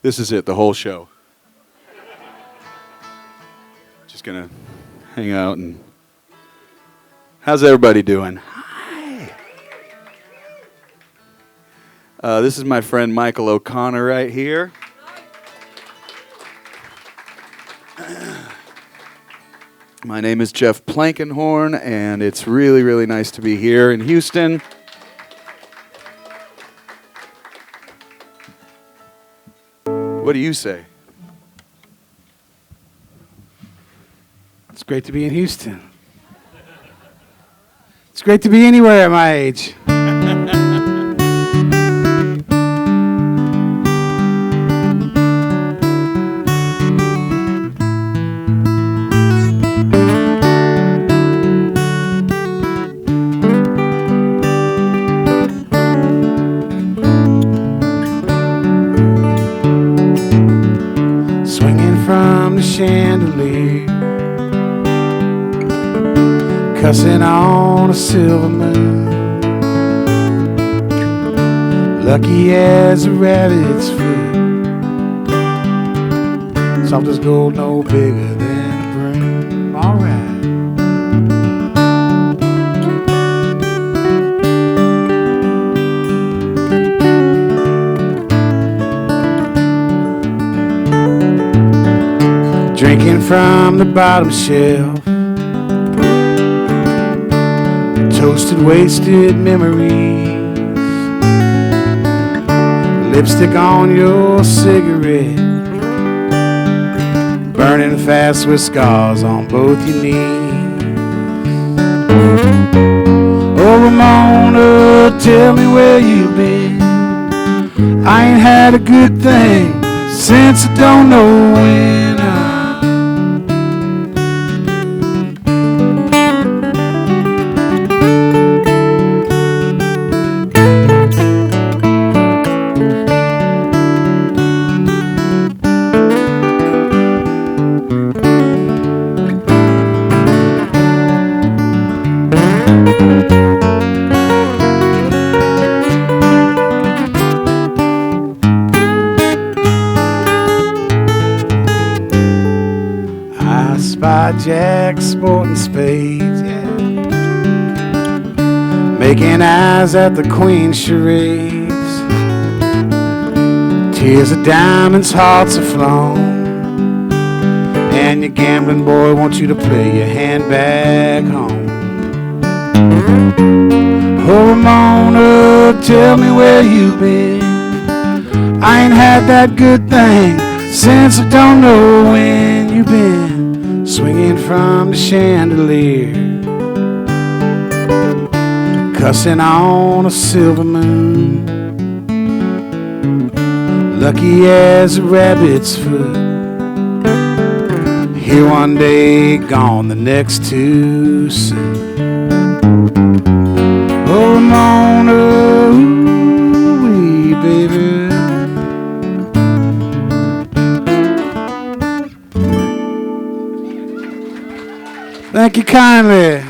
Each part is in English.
This is it, the whole show. Just gonna hang out and... How's everybody doing? Hi. This is my friend Michael O'Connor right here. My name is Jeff Plankenhorn, and it's really, really nice to be here in Houston. What do you say? It's great to be in Houston. It's great to be anywhere at my age. Chandelier, cussing on a silver moon, lucky as a rabbit's foot, soft as gold, no bigger than a broom. All right. Drinking from the bottom shelf, toasted, wasted memories, lipstick on your cigarette, burning fast with scars on both your knees. Oh, Ramona, tell me where you've been. I ain't had a good thing since I don't know when. Jack sporting spades, yeah, making eyes at the queen's charades. Tears of diamonds, hearts are flown, and your gambling boy wants you to play your hand back home. Oh, Ramona, tell me where you've been. I ain't had that good thing since I don't know when you've been. Swinging from the chandelier, cussing on a silver moon, lucky as a rabbit's foot, here one day, gone the next too soon. Oh, Ramona, ooh-wee, baby. Thank you kindly. I'm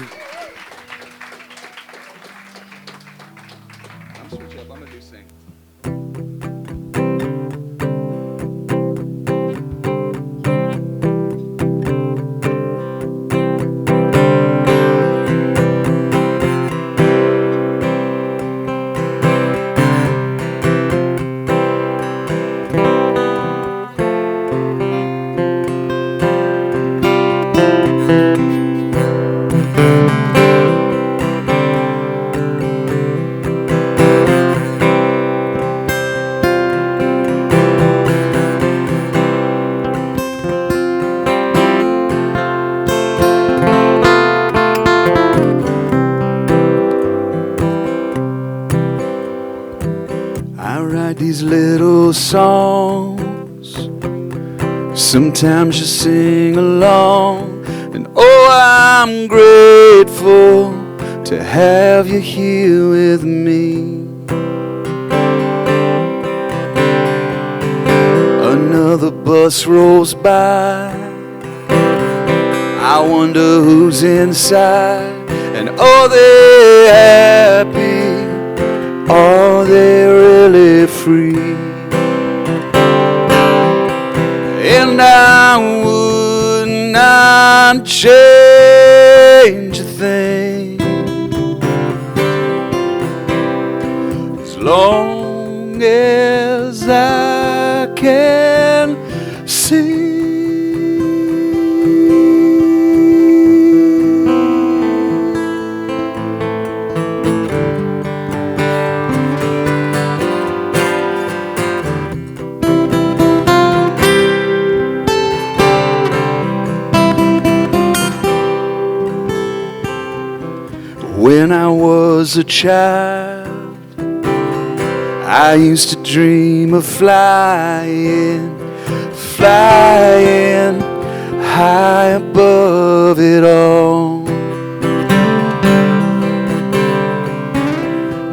switch up. I'm gonna do sing. These little songs, sometimes you sing along, and oh, I'm grateful to have you here with me. Another bus rolls by, I wonder who's inside, and are they happy? Are they really free? and I would not change a thing, as long as I can see. When I was a child, I used to dream of flying high above it all.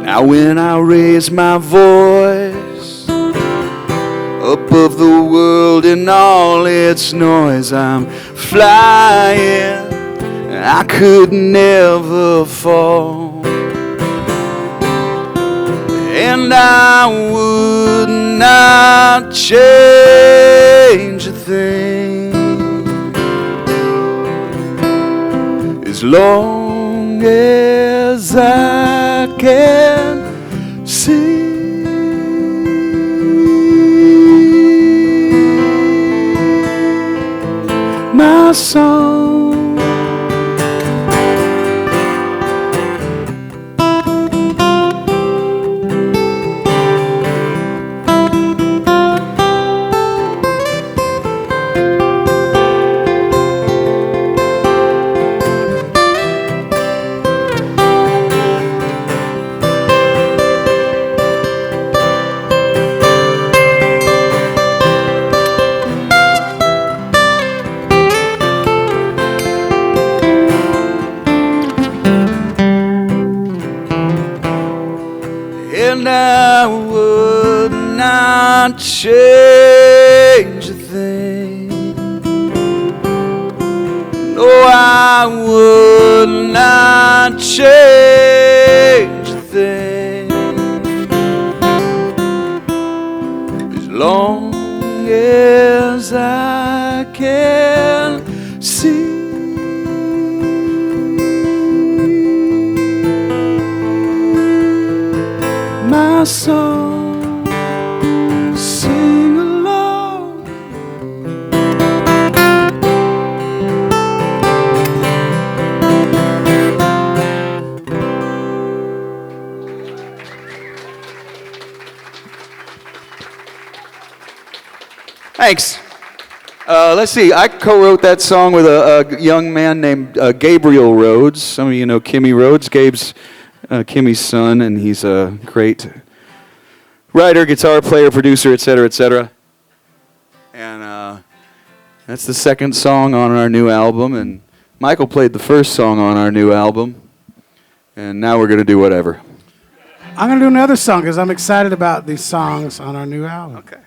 Now when I raise my voice above the world and all its noise, I'm flying, I could never fall, and I would not change a thing, as long as I can see. My song. And I would not change a thing. No, I would not change a thing, as long as I can see. My song, sing along. Thanks. Let's see. I co-wrote that song with a young man named Gabriel Rhodes. Some of you know Kimmy Rhodes. Gabe's Kimmy's son, and he's a great writer, guitar player, producer, etc., etc. And that's the second song on our new album, and Michael played the first song on our new album, and now we're going to do whatever. I'm going to do another song because I'm excited about these songs on our new album. Okay.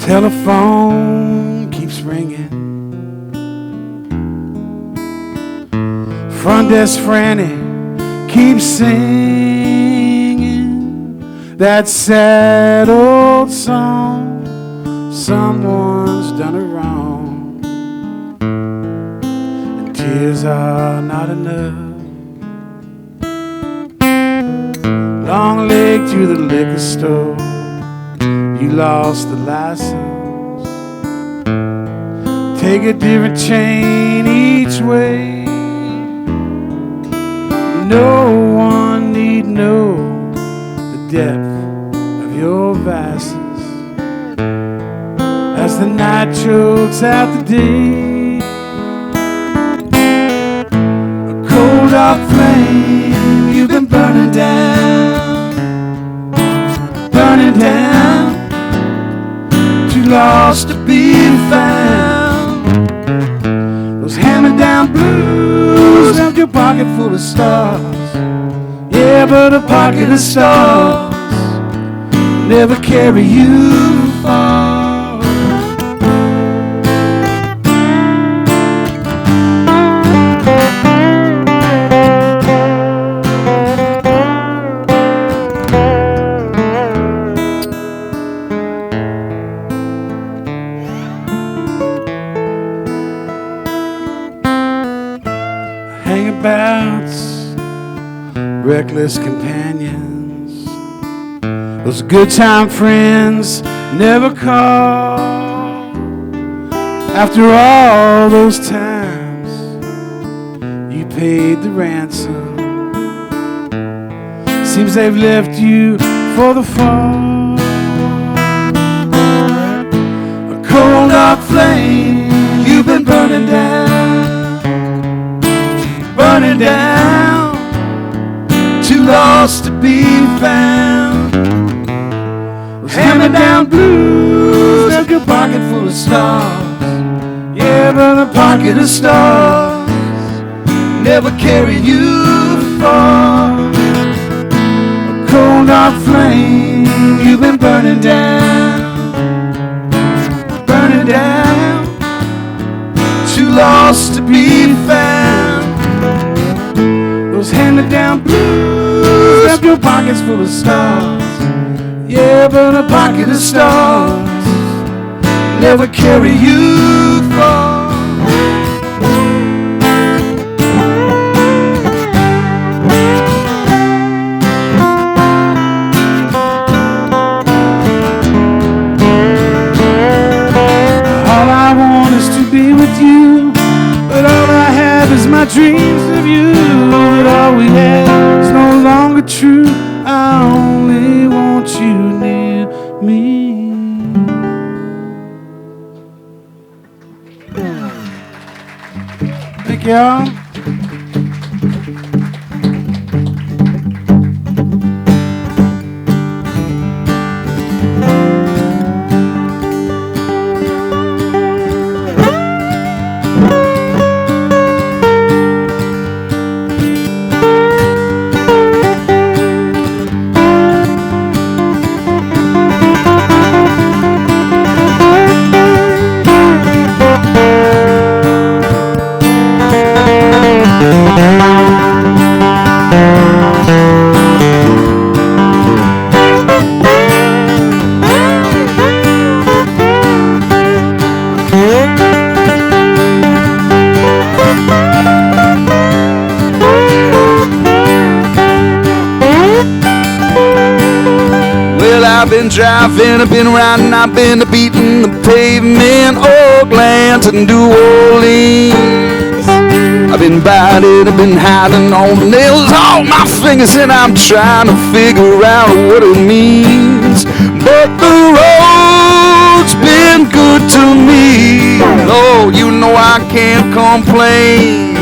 Telephone keeps ringing. Front desk Franny keeps singing that sad old song. Someone's done her wrong, and tears are not enough. Long leg to the liquor store. You lost the license. Take a different chain each way. No one need know the depth of your vices as the night chokes out the day. A cold hot flame you've been burning down, burning down. Lost to be found. Those hammer-down blues left your pocket full of stars. Yeah, but a pocket of stars never carry you far. runabouts, reckless companions, those good time friends never call. After all those times you paid the ransom, seems they've left you for the fall. A cold dark flame you've been burning down, burning down, too lost to be found. Those hammer-down blues left your pocket full of stars. Yeah, but a pocket of stars never carry you far. A cold dark flame you've been burning down, burning down, too lost to be found. Those hand-me-down blues left your pockets full of stars. Yeah, but a pocket of stars never carry you far. All I want is to be with you, but all I have is my dreams of you. But all we have is no longer true. I only want you near me. Thank y'all. I've been driving, I've been riding, I've been beating the pavement, Oakland to New Orleans. I've been biting, I've been hiding on the nails on my fingers, and I'm trying to figure out what it means. But the road's been good to me. Oh, you know I can't complain.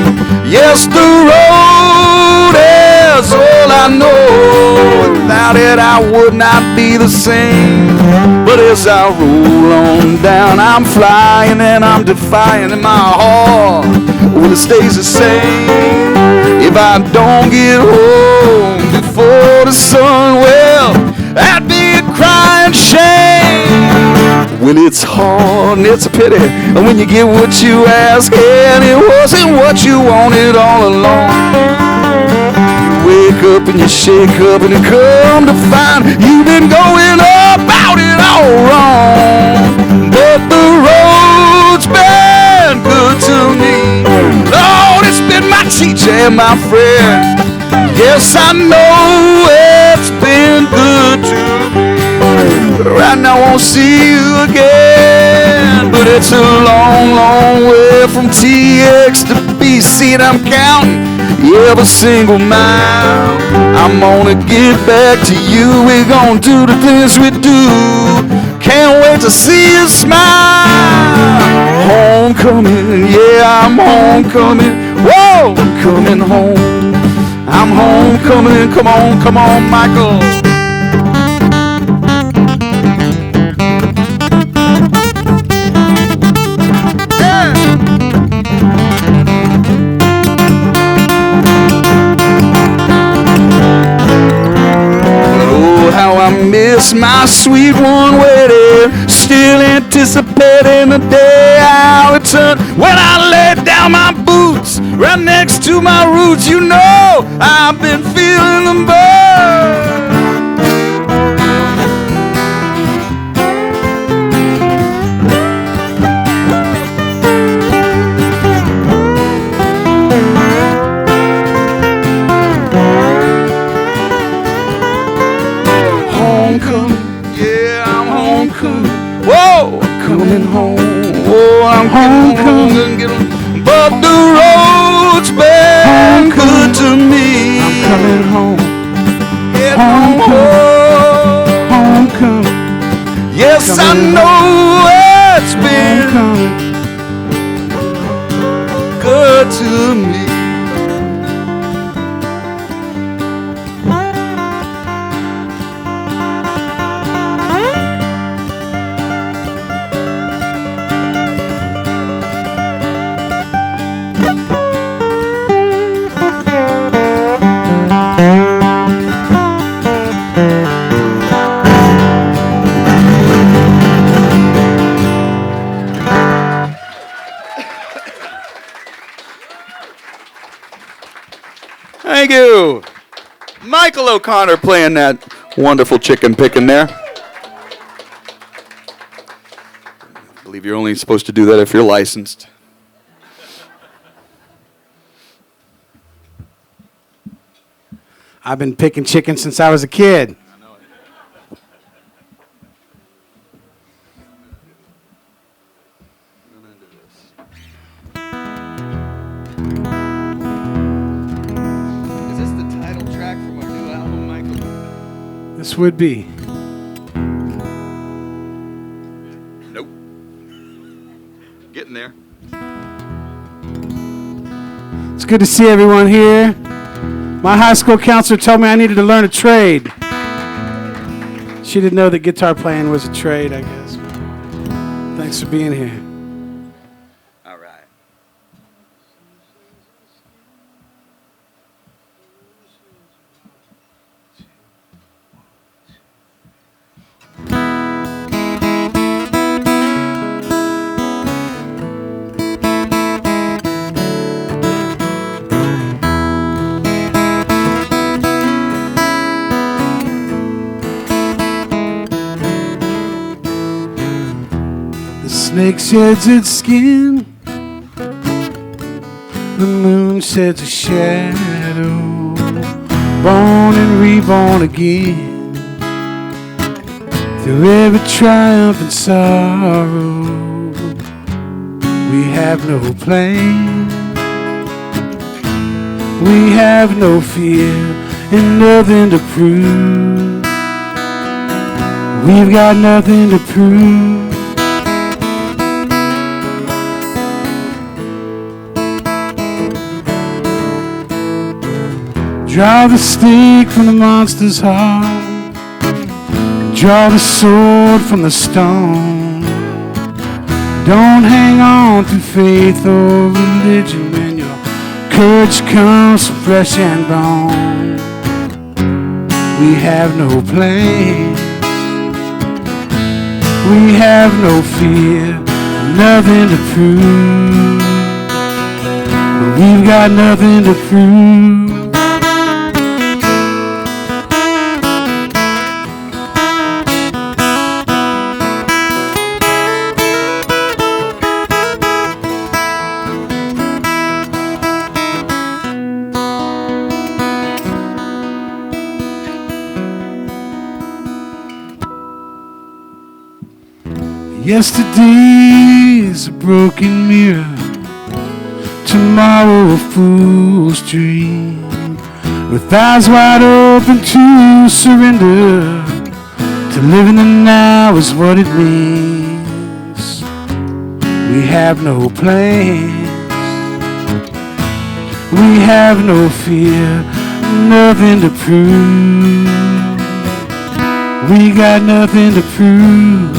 Yes, the road is all I know. Without it I would not be the same. But as I roll on down, I'm flying and I'm defying, and my heart, well, it stays the same. If I don't get home before the sun, well, that'd be a crying shame. Well, it's hard and it's a pity when you get what you ask, and it wasn't what you wanted all along. Wake up and you shake up and you come to find you've been going about it all wrong. But the road's been good to me. Lord, it's been my teacher and my friend. Yes, I know it's been good to me. Right now I won't see you again, but it's a long, long way from TX to BC, and I'm counting every single mile. I'm gonna get back to you. We're gonna do the things we do. Can't wait to see you smile. Homecoming, yeah, I'm homecoming. Whoa, I'm coming home. I'm homecoming. Come on, Michael. Miss my sweet one waiting, still anticipating the day I'll return. When I lay down my boots right next to my roots, you know I've been feeling them burn. coming home. Oh, I'm homecoming. But the road's been good to me. I'm coming home. Homecoming. Homecoming. Yes, I know it's been good to me. Thank you. Michael O'Connor playing that wonderful chicken picking there. I believe you're only supposed to do that if you're licensed. I've been picking chicken since I was a kid. This would be. Nope. Getting there. It's good to see everyone here. My high school counselor told me I needed to learn a trade. She didn't know that guitar playing was a trade, I guess. Thanks for being here. All right. The snake sheds its skin. The moon sheds a shadow. Born and reborn again. Through every triumph and sorrow, we have no plan. We have no fear and nothing to prove. We've got nothing to prove. Draw the stake from the monster's heart. Draw the sword from the stone. Don't hang on to faith or religion when your courage comes from flesh and bone. We have no plans. We have no fear, nothing to prove. We've got nothing to prove. Yesterday's a broken mirror, tomorrow a fool's dream. With eyes wide open to surrender, to live in the now is what it means. We have no plans, we have no fear, nothing to prove. We got nothing to prove.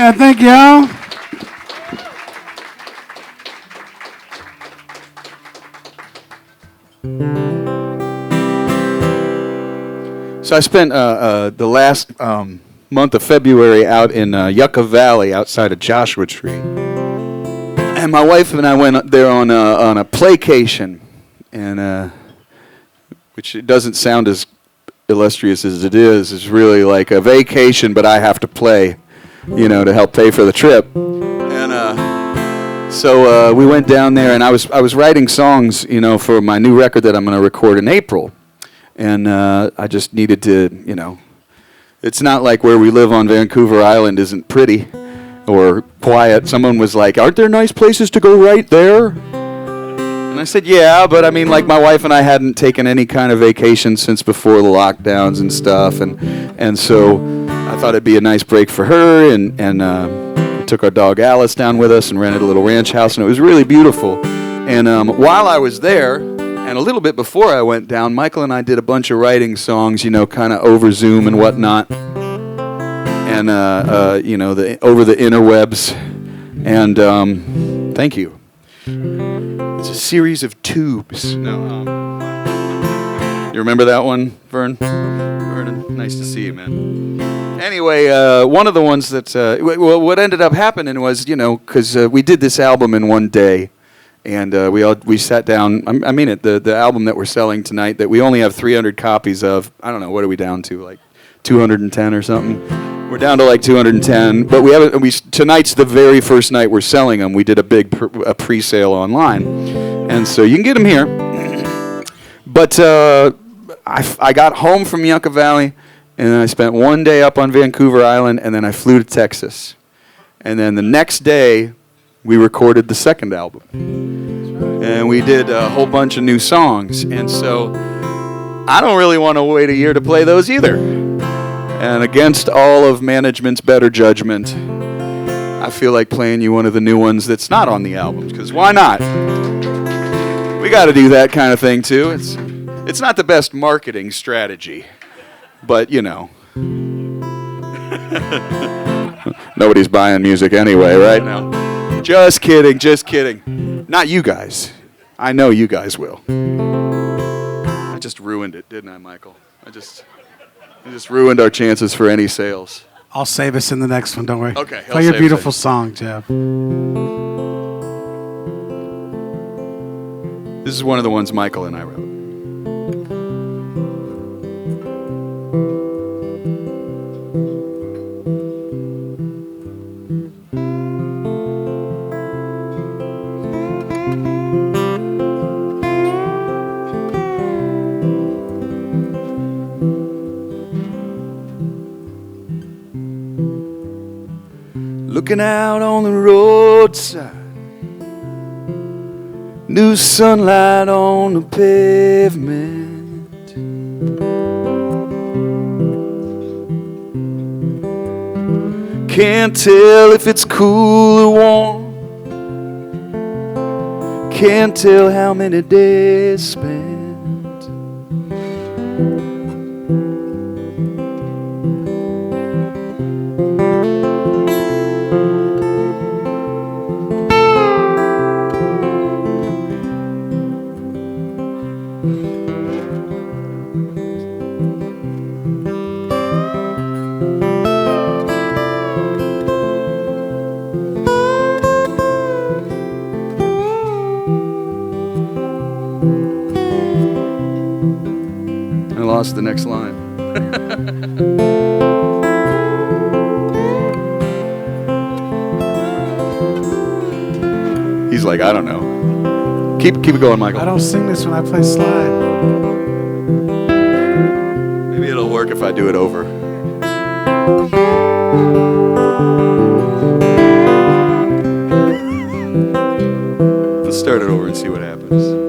Yeah, thank y'all. So I spent the last month of February out in Yucca Valley outside of Joshua Tree. And my wife and I went there on a playcation, and which it doesn't sound as illustrious as it is. It's really like a vacation, but I have to play, to help pay for the trip. And so we went down there, and I was writing songs, for my new record that I'm going to record in April. And I just needed to, it's not like where we live on Vancouver Island isn't pretty or quiet. Someone was like, aren't there nice places to go right there? And I said, yeah, but I mean, like my wife and I hadn't taken any kind of vacation since before the lockdowns and stuff. And so I thought it'd be a nice break for her. And we took our dog Alice down with us and rented a little ranch house. And it was really beautiful. And while I was there, and a little bit before I went down, Michael and I did a bunch of writing songs, kind of over Zoom and whatnot. And, over the interwebs. And thank you. It's a series of tubes. No, you remember that one, Vern? Vernon, nice to see you, man. Anyway, one of the ones that, what ended up happening was, because we did this album in one day. And we sat down. I mean it. The album that we're selling tonight that we only have 300 copies of. I don't know, what are we down to? Like 210 or something. We're down to like 210. But we haven't. Tonight's the very first night we're selling them. We did a big pre-sale online, and so you can get them here. But I got home from Yucca Valley, and then I spent one day up on Vancouver Island, and then I flew to Texas, and then the next day we recorded the second album. And we did a whole bunch of new songs. And so I don't really want to wait a year to play those either. And against all of management's better judgment, I feel like playing you one of the new ones that's not on the album. Because why not? We got to do that kind of thing too. It's not the best marketing strategy. But, nobody's buying music anyway right now. Just kidding, just kidding. Not you guys. I know you guys will. I just ruined it, didn't I, Michael? I just ruined our chances for any sales. I'll save us in the next one, don't worry. Okay. Play your beautiful song, Jeff. This is one of the ones Michael and I wrote. Looking out on the roadside, new sunlight on the pavement. Can't tell if it's cool or warm. Can't tell how many days spent. The next line. He's like, I don't know. Keep it going, Michael. I don't sing this when I play slide. Maybe it'll work if I do it over. Let's start it over and see what happens.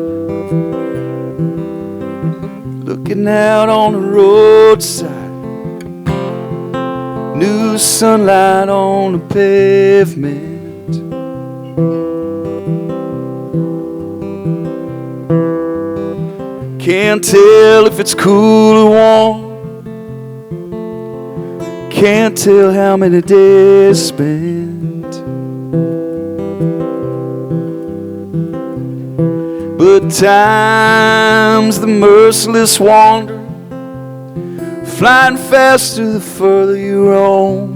Looking out on the roadside, new sunlight on the pavement. Can't tell if it's cool or warm. Can't tell how many days spent. But time's the merciless wander, flying faster the further you roam.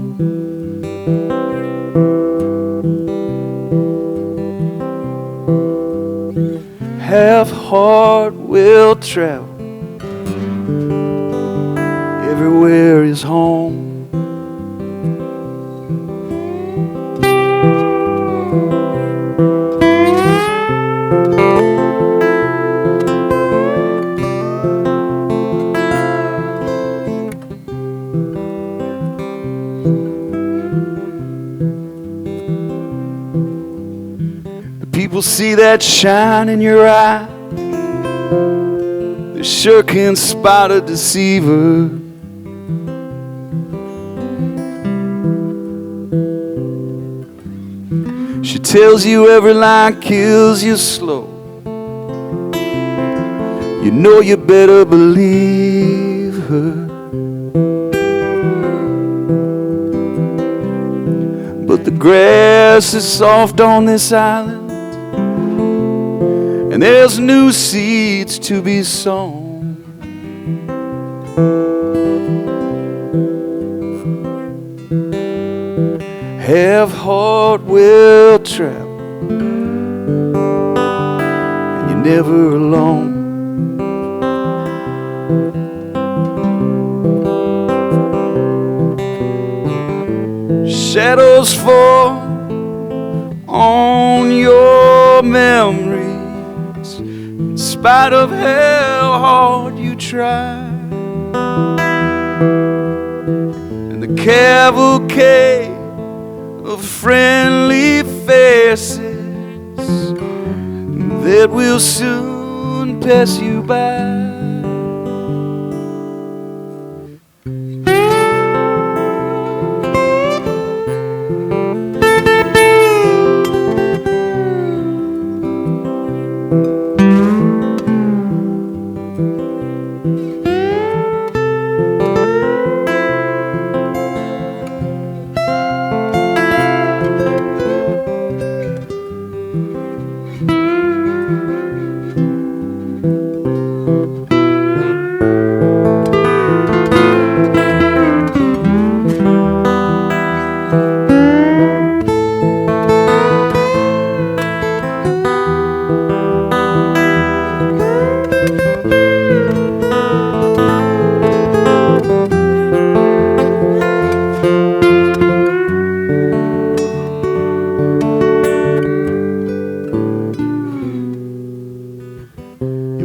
Half heart will travel, everywhere is home. People see that shine in your eye, they sure can spot a deceiver. She tells you every lie kills you slow. You know you better believe her. But the grass is soft on this island, and there's new seeds to be sown. Half heart will travel, and you're never alone. Shadows fall on your memories, in spite of how hard you try. And the cavalcade of friendly faces that will soon pass you by.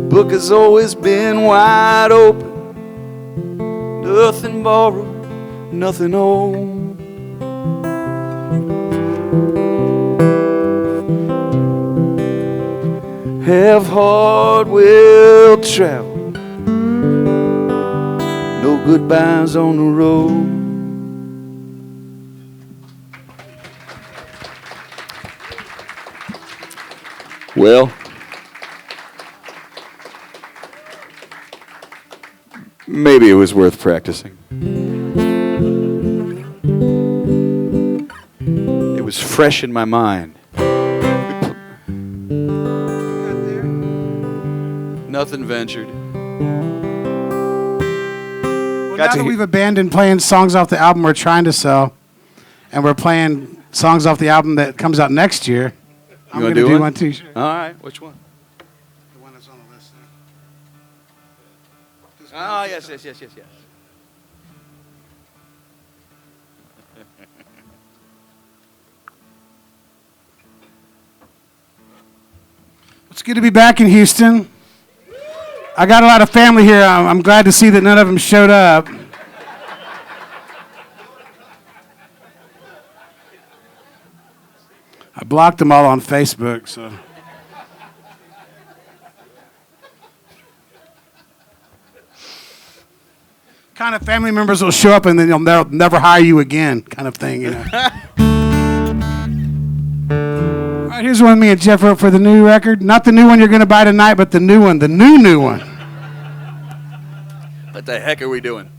Book has always been wide open, nothing borrowed, nothing owned. Half heart will travel, no goodbyes on the road. Well, maybe it was worth practicing. It was fresh in my mind. Nothing ventured. Well, now that we've abandoned playing songs off the album we're trying to sell, and we're playing songs off the album that comes out next year, I'm going to do one too. Sure. All right, which one? The one that's on the list there. Oh, yes. It's good to be back in Houston. I got a lot of family here. I'm glad to see that none of them showed up. I blocked them all on Facebook, so. Kind of family members will show up and then they'll never hire you again, kind of thing, you know. All right, here's one me and Jeff wrote for the new record. Not the new one you're going to buy tonight, but the new one, the new one. What the heck are we doing?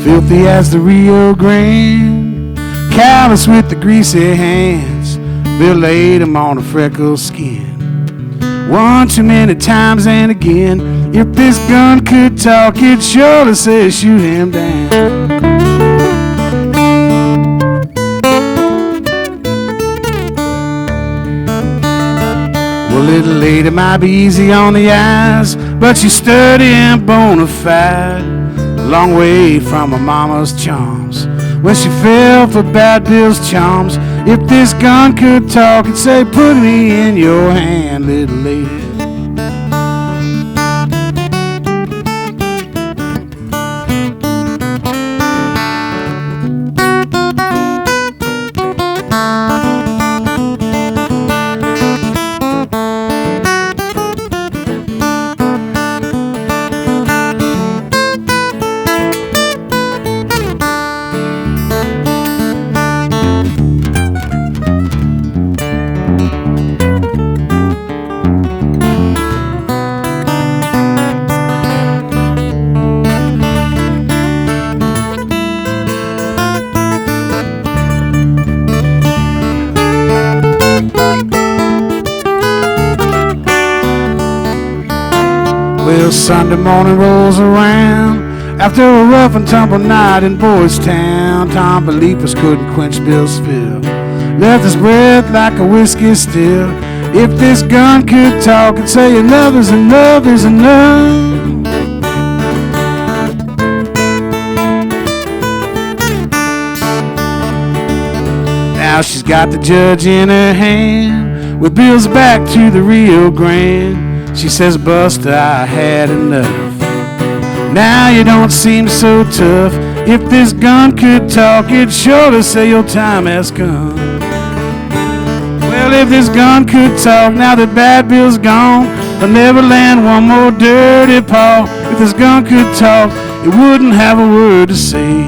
Filthy as the Rio Grande, callous with the greasy hands, Bill laid him on a freckled skin. one too many times and again. If this gun could talk, it'd surely say shoot him down. Well, little lady might be easy on the eyes, but she's sturdy and bona fide. A long way from her mama's charms when she fell for Bad Bill's charms. If this gun could talk, it'd say, put me in your hand, little lady. Well, Sunday morning rolls around after a rough and tumble night in Boys Town. Tom Believers couldn't quench Bill's fill, left his breath like a whiskey still. If this gun could talk, it'd say enough is enough is enough. Now she's got the judge in her hand with Bill's back to the Rio Grande. She says, Buster, I had enough. Now you don't seem so tough. If this gun could talk, it'd surely say your time has come. Well, if this gun could talk, now that Bad Bill's gone, there'll never land one more dirty paw. If this gun could talk, it wouldn't have a word to say.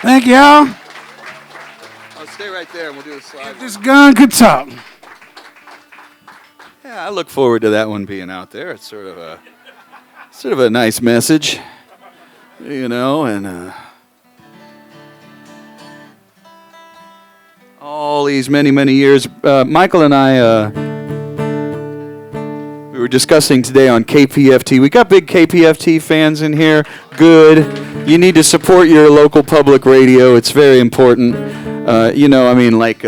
Thank y'all. I'll stay right there and we'll do a slide. If this gun could talk. Yeah, I look forward to that one being out there. It's sort of a nice message, you know, and all these many years. Michael and I, we were discussing today on KPFT. We got big KPFT fans in here. Good. You need to support your local public radio. It's very important. You know, I mean, like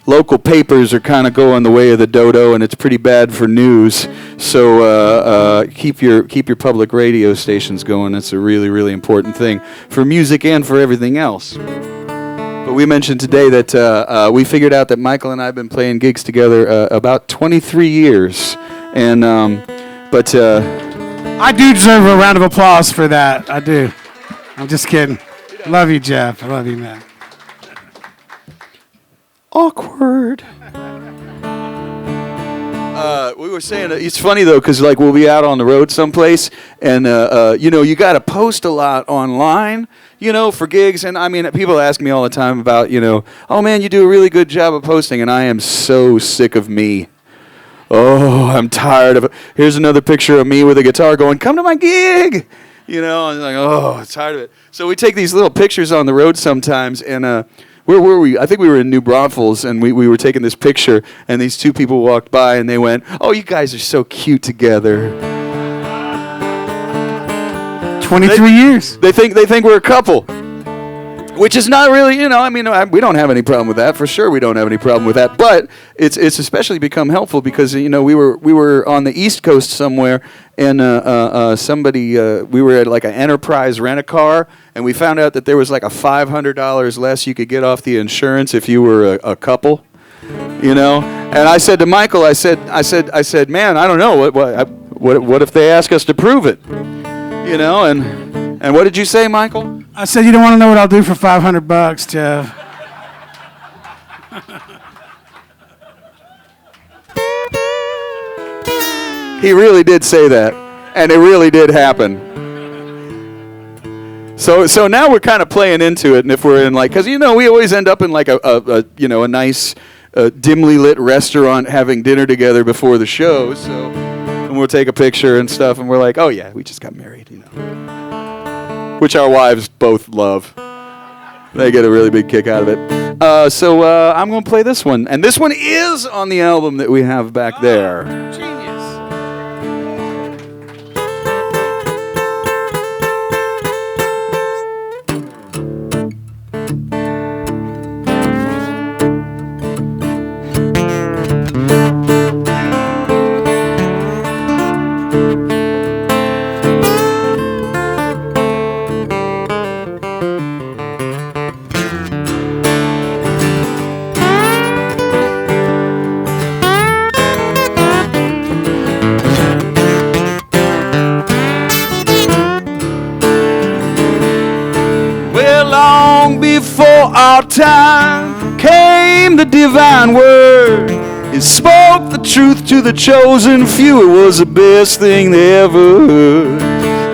local papers are kind of going the way of the dodo, and it's pretty bad for news. So keep your public radio stations going. That's a really important thing for music and for everything else. But we mentioned today that we figured out that Michael and I have been playing gigs together about 23 years, and but I do deserve a round of applause for that. I do. I'm just kidding. Love you, Jeff. I love you, man. Awkward. We were saying it's funny though, because like we'll be out on the road someplace, and you know, you got to post a lot online, you know, for gigs. And I mean, people ask me all the time about, you know, oh man, you do a really good job of posting, and I am so sick of me. Oh, I'm tired of it. Here's another picture of me with a guitar going, "Come to my gig." You know, I'm like, oh, I'm tired of it. So we take these little pictures on the road sometimes, and where were we? I think we were in New Braunfels, and we were taking this picture, and these two people walked by, and they went, "Oh, you guys are so cute together." 23 years. They think we're a couple, which is not really, you know. I mean, we don't have any problem with that. For sure, we don't have any problem with that. But it's especially become helpful because, you know, we were on the East Coast somewhere, and we were at like an Enterprise rent-a-car, and we found out that there was like a $500 less you could get off the insurance if you were a couple, you know. And I said to Michael, I said, man, I don't know what if they ask us to prove it, you know. And what did you say, Michael? I said, you don't want to know what I'll do for $500, Jeff. He really did say that, and it really did happen. So now we're kind of playing into it, and if we're in like, because, you know, we always end up in like a nice dimly lit restaurant having dinner together before the show. So and we'll take a picture and stuff, and we're like, oh yeah, we just got married, you know. Which our wives both love. They get a really big kick out of it. So I'm going to play this one, and this one is on the album that we have back there. Genius. Before our time came the divine word. It spoke the truth to the chosen few. It was the best thing they ever heard.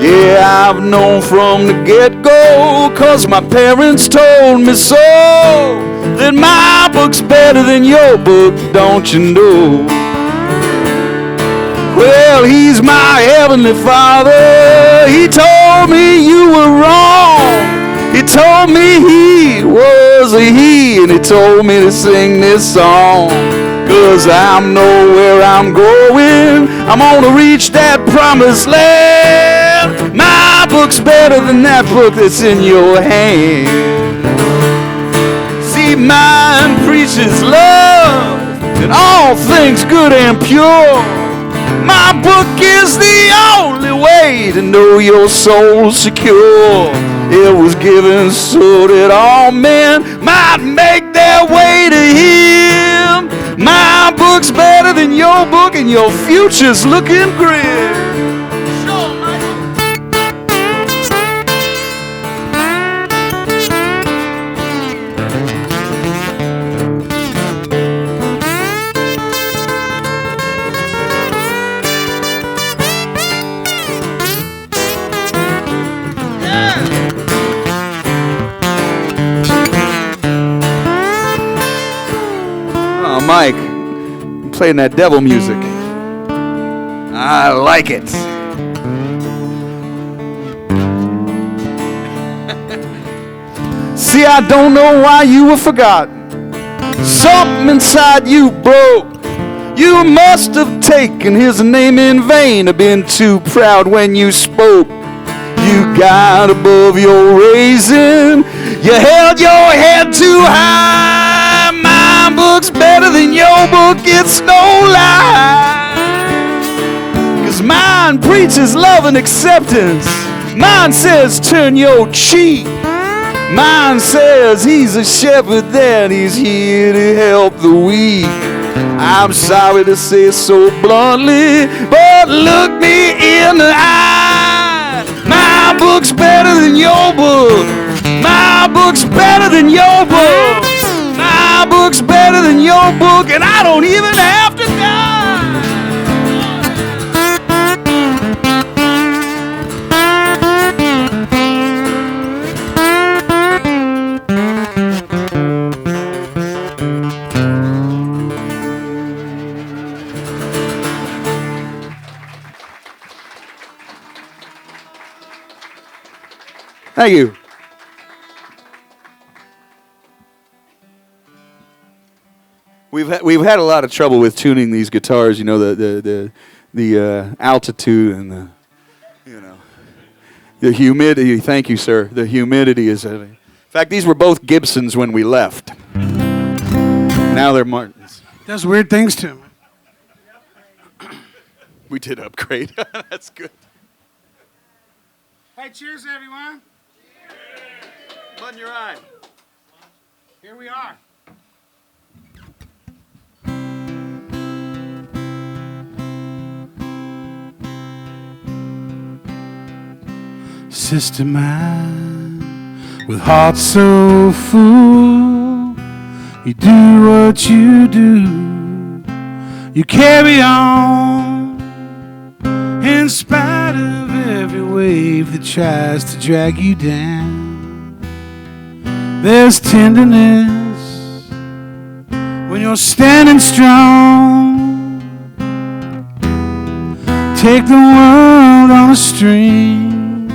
Yeah, I've known from the get-go, 'cause my parents told me so, that my book's better than your book, don't you know? Well, he's my heavenly father. He told me you were wrong. He told me he was a he, and he told me to sing this song. 'Cause I know where I'm going. I'm gonna reach that promised land. My book's better than that book that's in your hand. See, mine preaches love and all things good and pure. My book is the only way to know your soul's secure. It was given so that all men might make their way to him. My book's better than your book, and your future's looking grim. Mike, I'm playing that devil music. I like it. See, I don't know why you were forgotten. Something inside you broke. You must have taken his name in vain, or been too proud when you spoke. You got above your raising. You held your head too high. My book's better than your book, it's no lie. 'Cause mine preaches love and acceptance. Mine says turn your cheek. Mine says he's a shepherd that he's here to help the weak. I'm sorry to say it so bluntly, but look me in the eye. My book's better than your book. My book's better than your book. My book's better than your book, and I don't even have to die. Thank you. We've had a lot of trouble with tuning these guitars. You know, the altitude and the humidity. Thank you, sir. The humidity is. In fact, these were both Gibsons when we left. Now they're Martins. Does weird things to him. We did upgrade. That's good. Hey, cheers, everyone. Button your eye. Here we are. Sister mine, with heart so full, you do what you do. You carry on in spite of every wave that tries to drag you down. There's tenderness when you're standing strong. take the world on a string,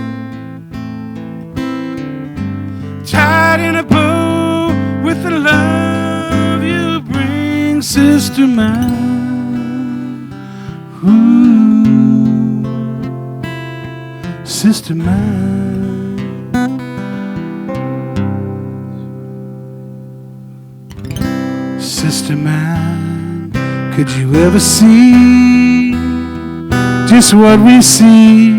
tied in a bow with the love you bring, sister mine. Ooh, sister mine. Sister mine, could you ever see just what we see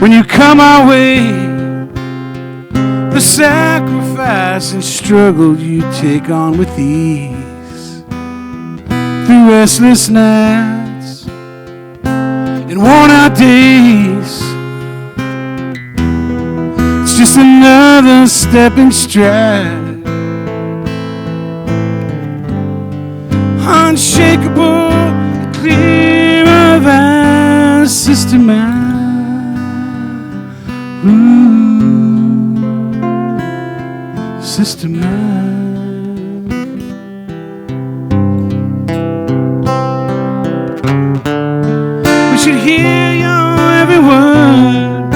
when you come our way? The sacrifice and struggle you take on with ease, through restless nights and worn out days. It's just another step in stride, unshakable, clear of eyes, sister mine. Ooh, sister mine. We should hear your every word.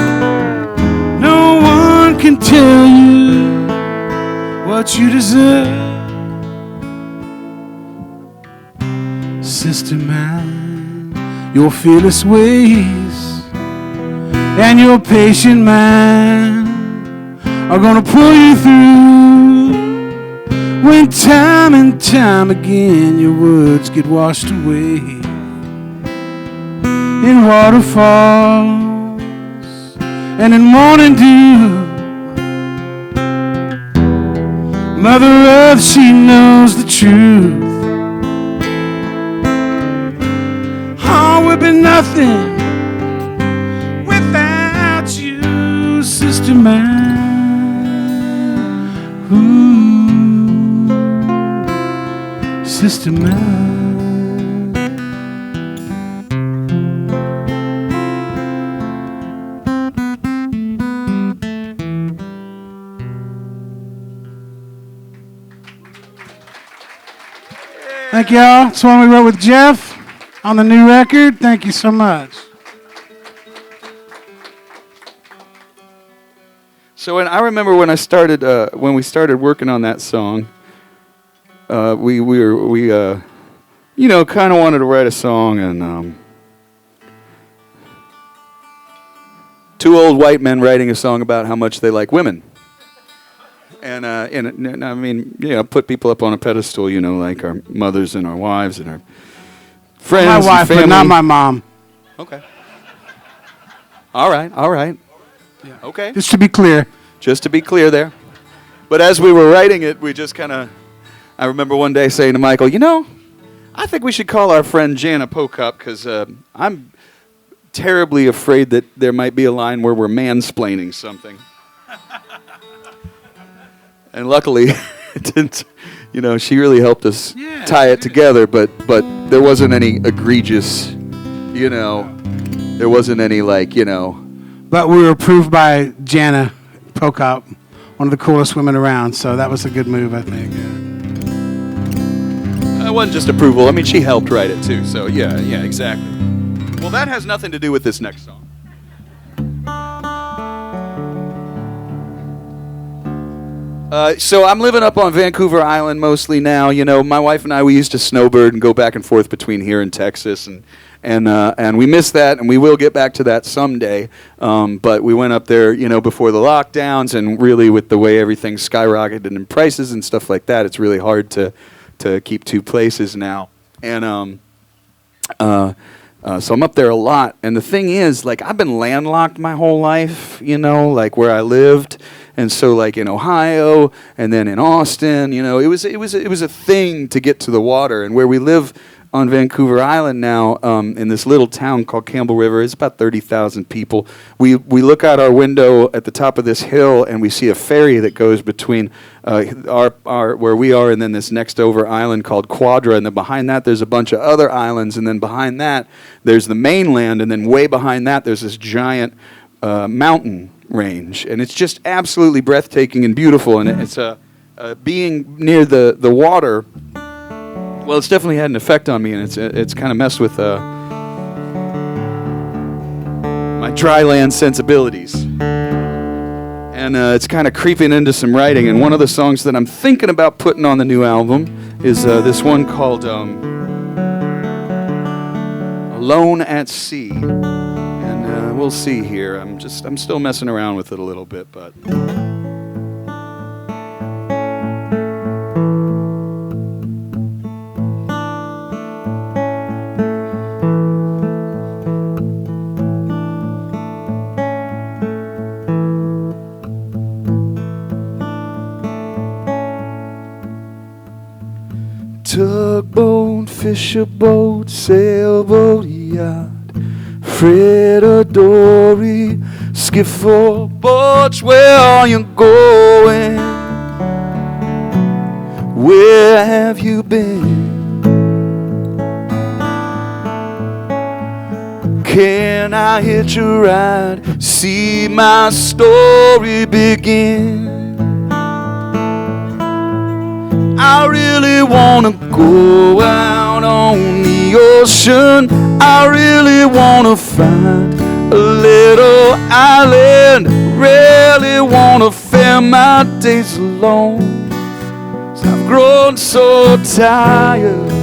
No one can tell you what you deserve, sister mine. Your fearless ways and your patient mind are gonna pull you through when time and time again your words get washed away in waterfalls and in morning dew. Mother Earth, she knows the truth. Would be nothing without you, sister mine. Ooh, sister mine. Thank y'all. It's one we wrote with Jeff on the new record. Thank you so much. So I remember when I started, when we started working on that song, we you know, kind of wanted to write a song, and two old white men writing a song about how much they like women, and I mean, you know, put people up on a pedestal, you know, like our mothers and our wives and our friends, my wife, and family. but not my mom. Okay. All right. Yeah. Okay. Just to be clear. Just to be clear there. But as we were writing it, we just kind of, I remember one day saying to Michael, you know, I think we should call our friend Jana Pocup, because I'm terribly afraid that there might be a line where we're mansplaining something. And luckily, it didn't. You know, she really helped us tie it together, but there wasn't any egregious, you know, there wasn't any, like, you know. But we were approved by Jana Pocup, one of the coolest women around, so that was a good move, I think. It wasn't just approval. I mean, she helped write it too, so yeah, exactly. Well, that has nothing to do with this next song. So I'm living up on Vancouver Island mostly now. You know, my wife and I, we used to snowbird and go back and forth between here and Texas, and we miss that, and we will get back to that someday. But we went up there, you know, before the lockdowns, and really with the way everything skyrocketed in prices and stuff like that, it's really hard to keep two places now. And so I'm up there a lot. And the thing is, like, I've been landlocked my whole life, you know, like where I lived. And so, like, in Ohio and then in Austin, you know, it was a thing to get to the water. And where we live on Vancouver Island now, in this little town called Campbell River, it's about 30,000 people. We look out our window at the top of this hill, and we see a ferry that goes between our where we are and then this next over island called Quadra. And then behind that, there's a bunch of other islands. And then behind that, there's the mainland. And then way behind that, there's this giant mountain range, and it's just absolutely breathtaking and beautiful. And it's being near the water. Well, it's definitely had an effect on me, and it's kind of messed with my dry land sensibilities. And it's kind of creeping into some writing. And one of the songs that I'm thinking about putting on the new album is this one called Alone at Sea. And we'll see here. I'm still messing around with it a little bit, but... Tugboat, fisher boat, sailboat, yacht, freighter, dory, skiff or barge, where are you going? Where have you been? Can I hitch a ride, see my story begin? I really wanna go out on the ocean. I really wanna find a little island. Really wanna fare my days alone. 'Cause I've grown so tired.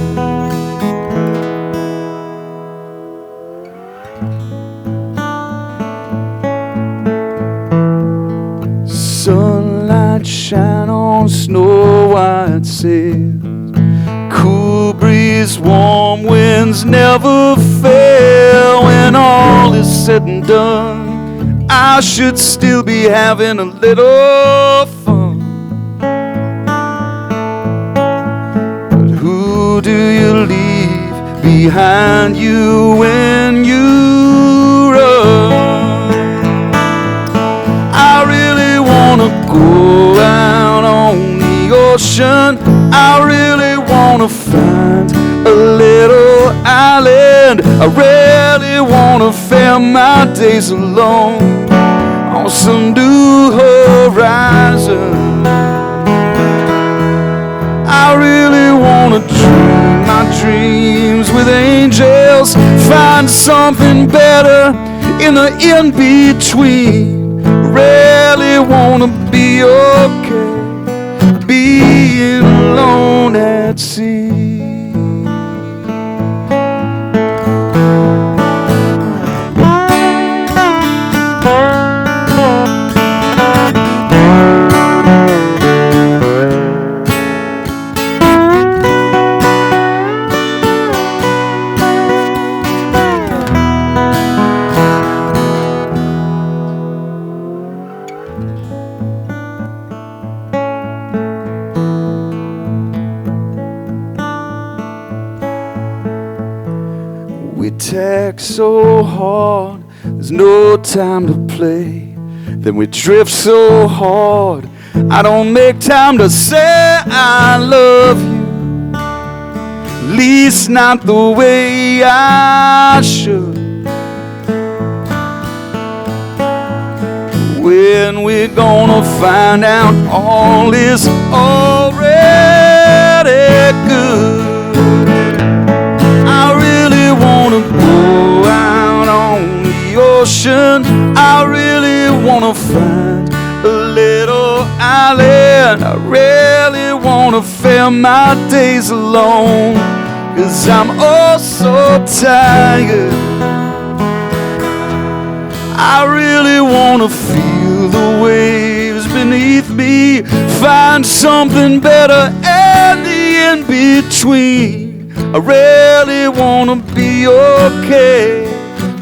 Sunlight shine on snow white sails. Cool breeze, warm winds never fail. When all is said and done, I should still be having a little fun. But who do you leave behind you when you run? I really wanna go out on the ocean. I really wanna find a little island. I really wanna fare my days alone on some new horizon. I really wanna dream my dreams with angels. Find something better in the in-between. Really wanna be okay, being alone at sea. We tack so hard, there's no time to play. Then we drift so hard, I don't make time to say I love you. At least not the way I should. When we're gonna find out all is already good. Wanna go out on the ocean. I really wanna find a little island. I really wanna fare my days alone. 'Cause I'm oh so tired. I really wanna feel the waves beneath me. Find something better in the in-between. I really wanna be okay,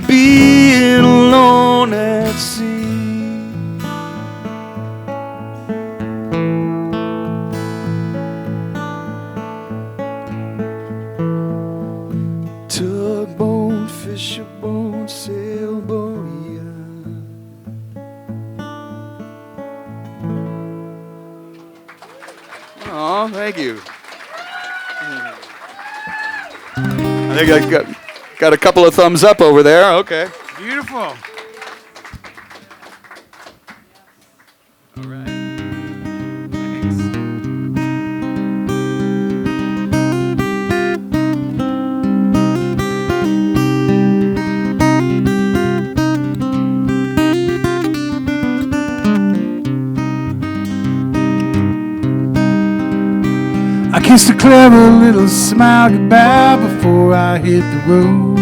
being alone at sea. Tugboat, fisher boat, sailboat, yeah. Oh, thank you. I think I got a couple of thumbs up over there. Okay. Beautiful. All right. Thanks. I kissed a clever little smile goodbye before I hit the road.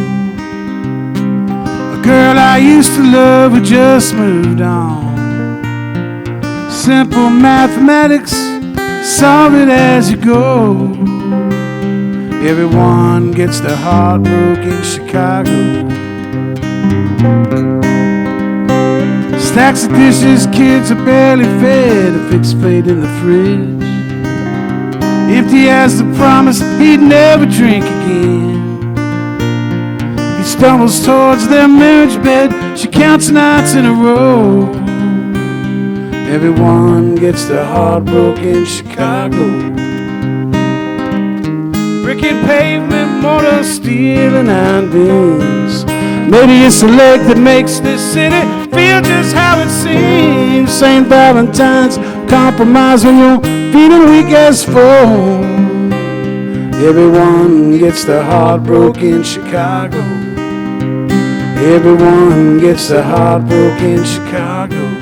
A girl I used to love had just moved on. Simple mathematics, solve it as you go. Everyone gets their heart broke in Chicago. Stacks of dishes, kids are barely fed, a fixed plate in the fridge. Empty as the promise he'd never drink again. He stumbles towards their marriage bed, she counts nights in a row. Everyone gets their heart broke in Chicago. Brick and pavement, mortar, steel and iron beams. Maybe it's the leg that makes this city feel just how it seems. St. Valentine's, compromise when you're feeling weak as foe. Everyone gets their heart broke in Chicago. Everyone gets their heart broke in Chicago.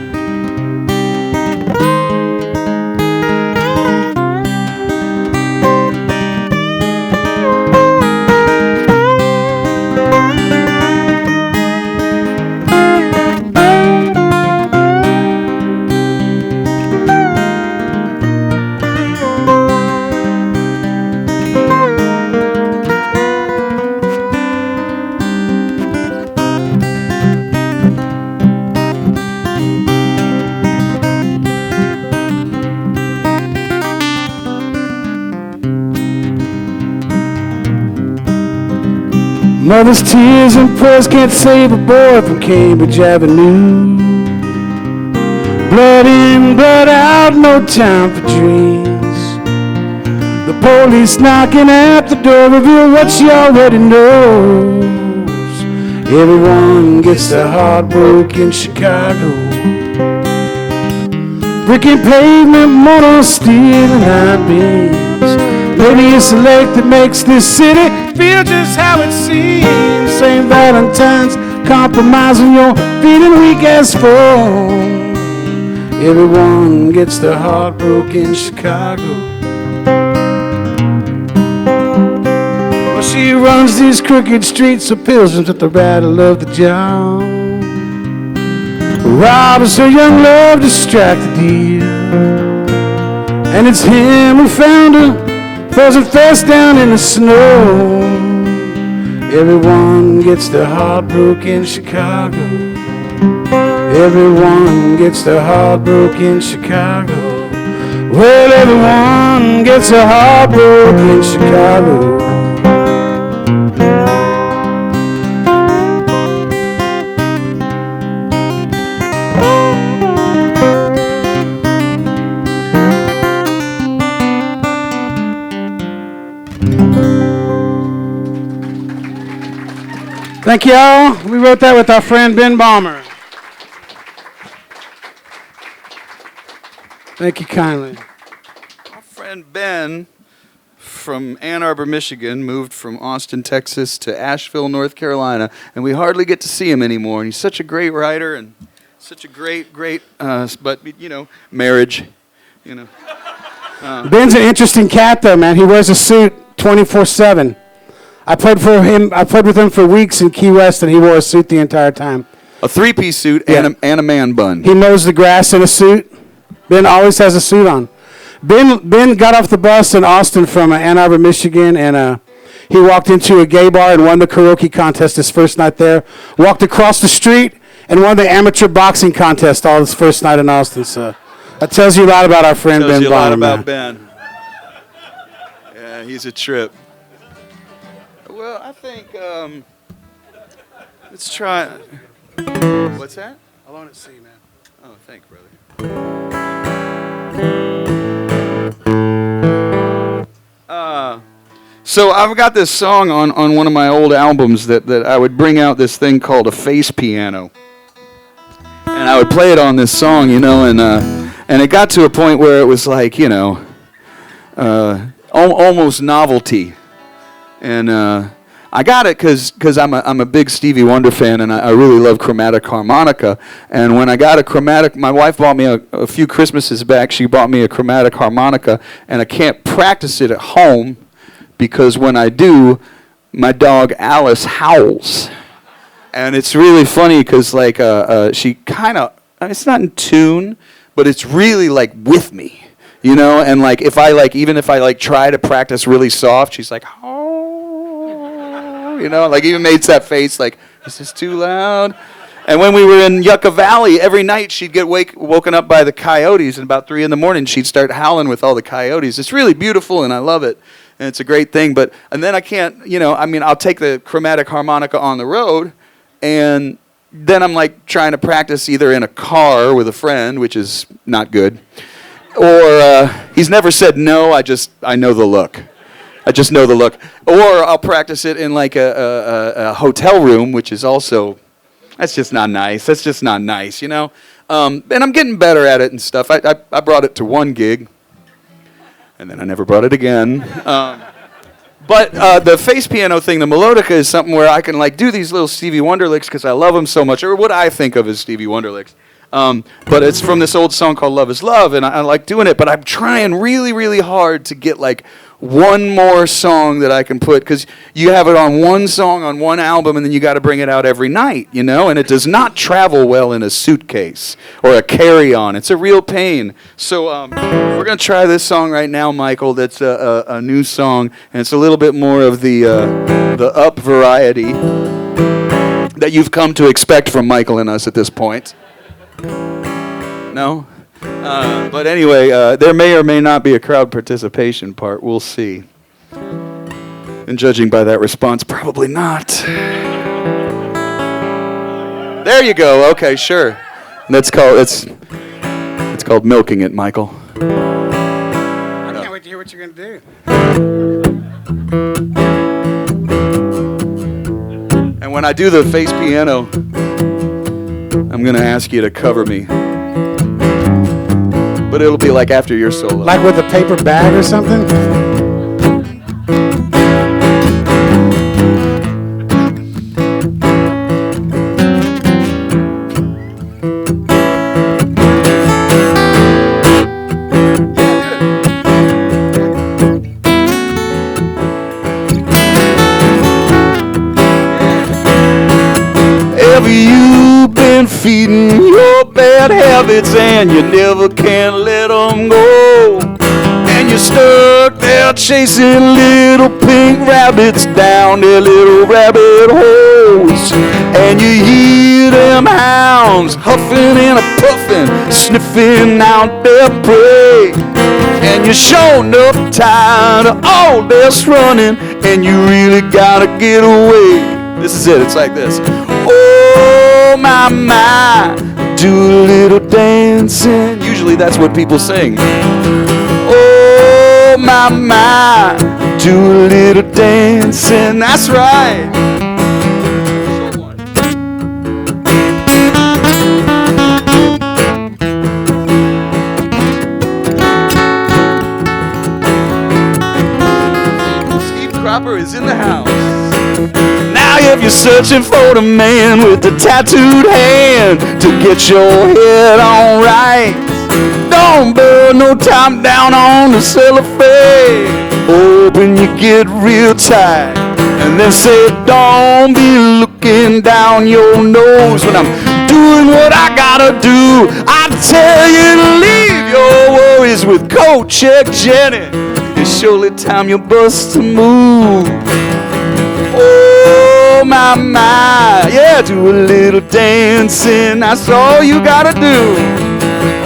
Mother's tears and prayers can't save a boy from Cambridge Avenue. Blood in, blood out, no time for dreams. The police knocking at the door reveal what she already knows. Everyone gets their heart broke in Chicago. Brick and pavement, mortar, steel and iron beams. Maybe it's the lake that makes this city feel just how it seems. St. Valentine's, compromise when you're feeling weak as foe. Everyone gets their heart broke in Chicago. Well, she runs these crooked streets of pilgrims at the rattle of the jaw. Robs her young love, distracted dear. And it's him who found her, frozen face down in the snow. Everyone gets their heart broke in Chicago. Everyone gets their heart broke in Chicago. Well, everyone gets their heart broke in Chicago. Thank you all. We wrote that with our friend Ben Balmer. Thank you kindly. Our friend Ben from Ann Arbor, Michigan, moved from Austin, Texas to Asheville, North Carolina, and we hardly get to see him anymore. And he's such a great writer and such a great, but, you know, marriage, you know. Ben's an interesting cat, though, man. He wears a suit 24/7. I played with him for weeks in Key West, and he wore a suit the entire time. A three-piece suit Yeah. and a man bun. He mows the grass in a suit. Ben always has a suit on. Ben got off the bus in Austin from Ann Arbor, Michigan, and he walked into a gay bar and won the karaoke contest his first night there. Walked across the street and won the amateur boxing contest all his first night in Austin. So that tells you a lot about our friend Ben. Tells you a lot Bonner, about Ben. Yeah, he's a trip. Well, I think let's try. What's that? Alone at sea, man. Oh, thank you, brother. So I've got this song on one of my old albums that I would bring out this thing called a face piano, and I would play it on this song, you know, and it got to a point where it was like, you know, almost novelty, and I got it because I'm a big Stevie Wonder fan, and I really love chromatic harmonica. And when I got a chromatic, my wife bought me a few Christmases back, she bought me a chromatic harmonica, and I can't practice it at home because when I do, my dog Alice howls. And it's really funny because like she kind of, it's not in tune, but it's really like with me, you know. And like if I like, even if I like try to practice really soft, she's like, oh, you know, like even makes that face like, is this too loud? And when we were in Yucca Valley, every night she'd get woken up by the coyotes, and about 3 a.m. she'd start howling with all the coyotes. It's really beautiful, and I love it, and it's a great thing. But and then I can't, you know, I mean, I'll take the chromatic harmonica on the road, and then I'm like trying to practice either in a car with a friend, which is not good, or he's never said no. I know the look. I just know the look. Or I'll practice it in like a hotel room, which is also, that's just not nice. That's just not nice, you know. And I'm getting better at it and stuff. I brought it to one gig, and then I never brought it again. But the face piano thing, the melodica, is something where I can like do these little Stevie Wonder licks because I love them so much, or what I think of as Stevie Wonder licks. But it's from this old song called Love is Love, and I like doing it, but I'm trying really, really hard to get like one more song that I can put, because you have it on one song on one album, and then you got to bring it out every night, you know, and it does not travel well in a suitcase or a carry-on. It's a real pain. So we're going to try this song right now, Michael. That's a new song, and it's a little bit more of the up variety that you've come to expect from Michael and us at this point. No? But anyway, there may or may not be a crowd participation part. We'll see. And judging by that response, probably not. There you go. Okay, sure. It's called milking it, Michael. I can't wait to hear what you're going to do. And when I do the face piano, I'm going to ask you to cover me. But it'll be like after your solo. Like with a paper bag or something? Have you been feeding your bad habits and you never can let them go? And you're stuck there chasing little pink rabbits down their little rabbit holes. And you hear them hounds huffing and a-puffing, sniffing out their prey. And you're showing up tired of all this running, and you really gotta get away. This is it, it's like this. Oh my, do a little dancing. Usually that's what people sing. Oh my, do a little dancing. That's right. Short one. Steve Cropper is in the house. Now if you're searching for the man with the tattooed hand to get your head on right, don't burn no time down on the cellophane. Hoping you get real tight, and then say, don't be looking down your nose when I'm doing what I gotta do. I tell you to leave your worries with coat check Jenny. It's surely time you bust to move. Oh my, yeah, do a little dancing. That's all you gotta do.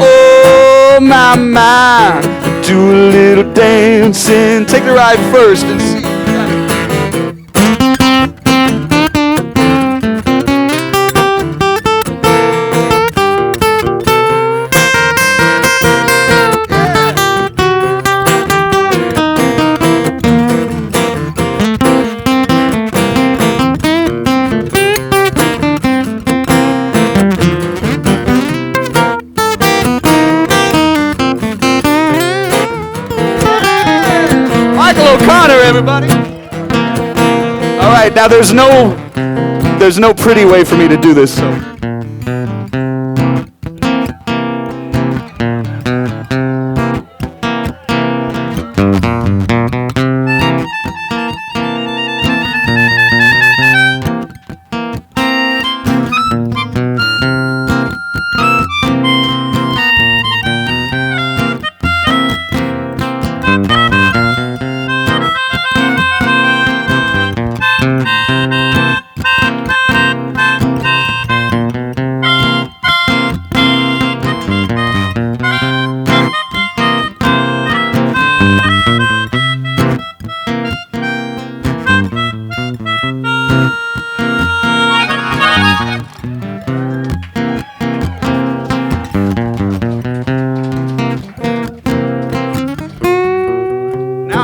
Oh my, do a little dancing. Take the ride first and see. O'Connor, everybody. right, now there's no pretty way for me to do this, so.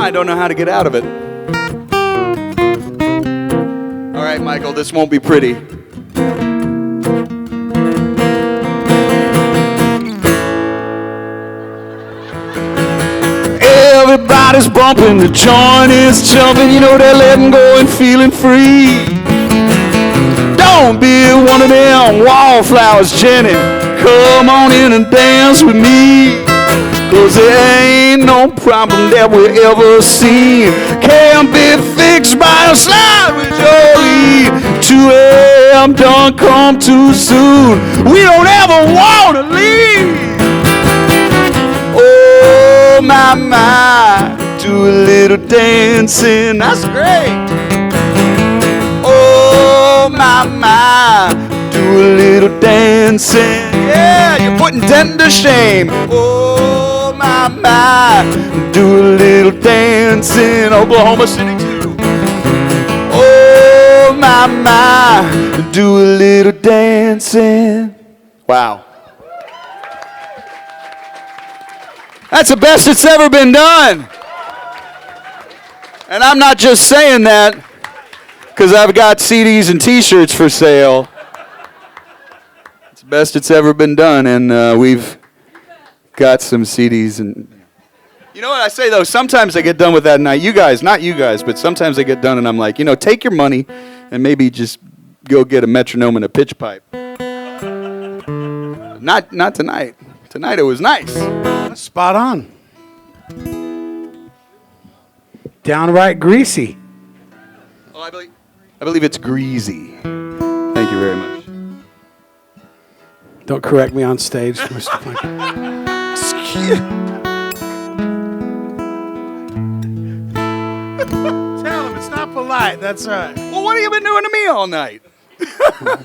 I don't know how to get out of it. All right, Michael, this won't be pretty. Everybody's bumping, the joint is jumping, you know they're letting go and feeling free. Don't be one of them wallflowers, Jenny. Come on in and dance with me. 'Cause there ain't no problem that we ever seen can't be fixed by a slide with your lead. 2 a.m. don't come too soon. We don't ever want to leave. Oh, my, do a little dancing. That's great. Oh, my, do a little dancing. Yeah, you're putting Denton to shame. Oh, my, do a little dancing. Oklahoma City too. Oh, my, do a little dancing. Wow. That's the best it's ever been done. And I'm not just saying that because I've got CDs and T-shirts for sale. It's the best it's ever been done, and we've got some CDs. And you know what I say, though? Sometimes I get done with that night. You guys, not you guys, but sometimes I get done and I'm like, take your money and maybe just go get a metronome and a pitch pipe. Not tonight. Tonight it was nice. Spot on. Downright greasy. Oh, I believe it's greasy. Thank you very much. Don't correct me on stage, Mr. Plankenhorn. Tell him it's not polite. That's right. Well, what have you been doing to me all night?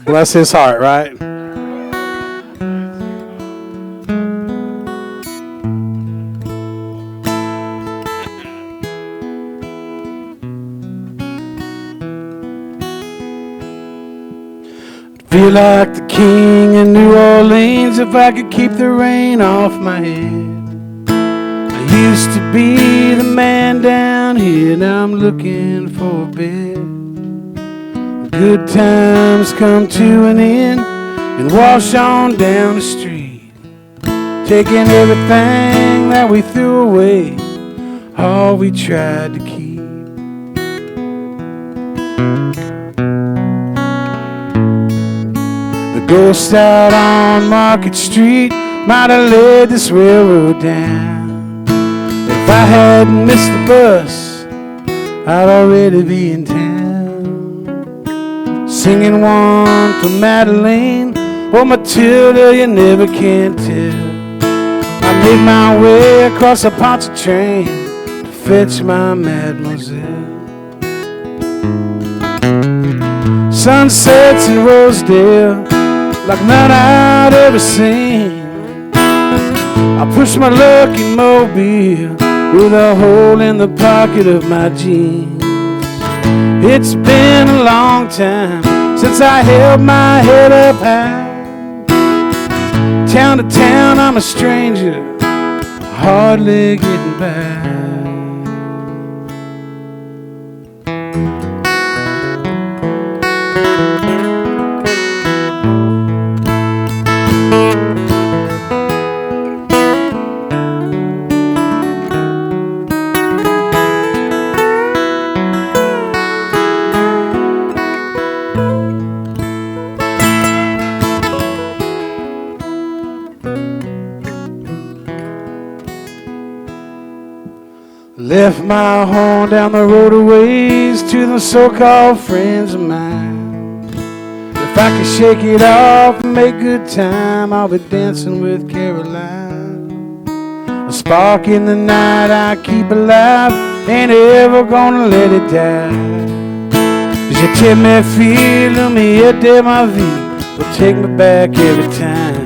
Bless his heart, right? Feel like the king in New Orleans if I could keep the rain off my head. I used to be the man down here, now I'm looking for a bed. Good times come to an end and wash on down the street, taking everything that we threw away, all we tried to keep. Ghost out on Market Street might have led this railroad down. If I hadn't missed the bus, I'd already be in town, singing one for Madeleine or Matilda, you never can tell. I made my way across a Pontchartrain to fetch my mademoiselle. Sunsets in Rosedale like none I'd ever seen. I pushed my lucky mobile with a hole in the pocket of my jeans. It's been a long time since I held my head up high. Town to town I'm a stranger, hardly getting by. Left my horn down the road a ways to the so-called friends of mine. If I can shake it off and make good time, I'll be dancing with Caroline. A spark in the night I keep alive, ain't ever gonna let it die. Je t'aimais feel me de ma vie, will take me back every time.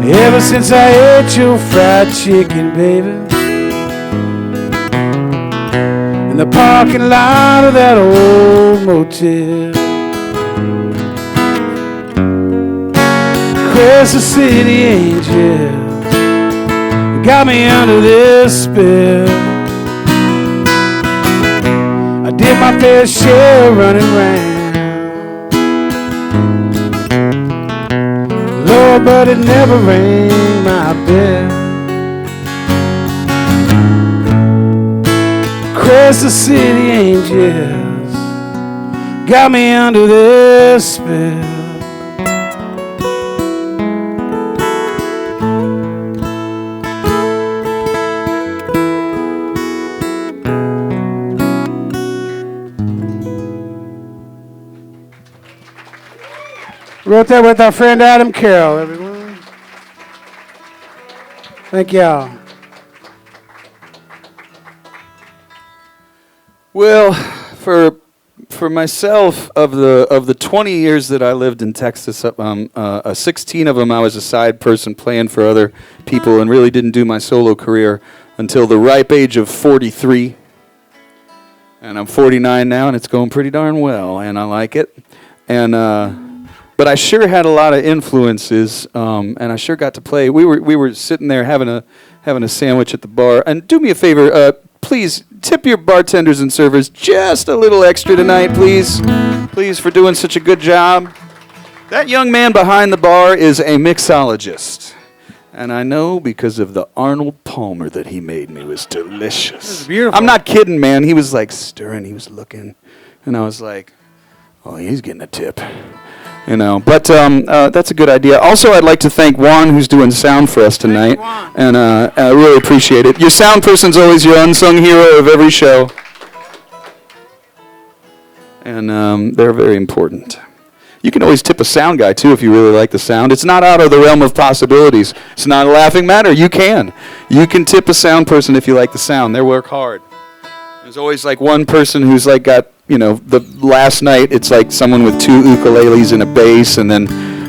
Ever since I ate your fried chicken, baby, in the parking lot of that old motel, Crescent City Angel got me under this spell. I did my fair share running round, Lord, but it never rang my bell. Crescent City Angels got me under their spell. Wrote that with our friend Adam Carroll, everyone. Thank y'all. Well, for myself, of the 20 years that I lived in Texas, 16 of them I was a side person playing for other people and really didn't do my solo career until the ripe age of 43. And I'm 49 now, and it's going pretty darn well, and I like it. And but I sure had a lot of influences, and I sure got to play. We were sitting there having a sandwich at the bar. And do me a favor, please tip your bartenders and servers just a little extra tonight, please. Please, for doing such a good job. That young man behind the bar is a mixologist. And I know because of the Arnold Palmer that he made me was delicious. This is beautiful. I'm not kidding, man. He was like stirring, he was looking. And I was like, oh, he's getting a tip. You know, but that's a good idea. Also, I'd like to thank Juan, who's doing sound for us tonight, and I really appreciate it. Your sound person's always your unsung hero of every show, and they're very important. You can always tip a sound guy, too, if you really like the sound. It's not out of the realm of possibilities. It's not a laughing matter. You can. You can tip a sound person if you like the sound. They work hard. There's always like one person who's like got, you know, the last night it's like someone with 2 ukuleles and a bass, and then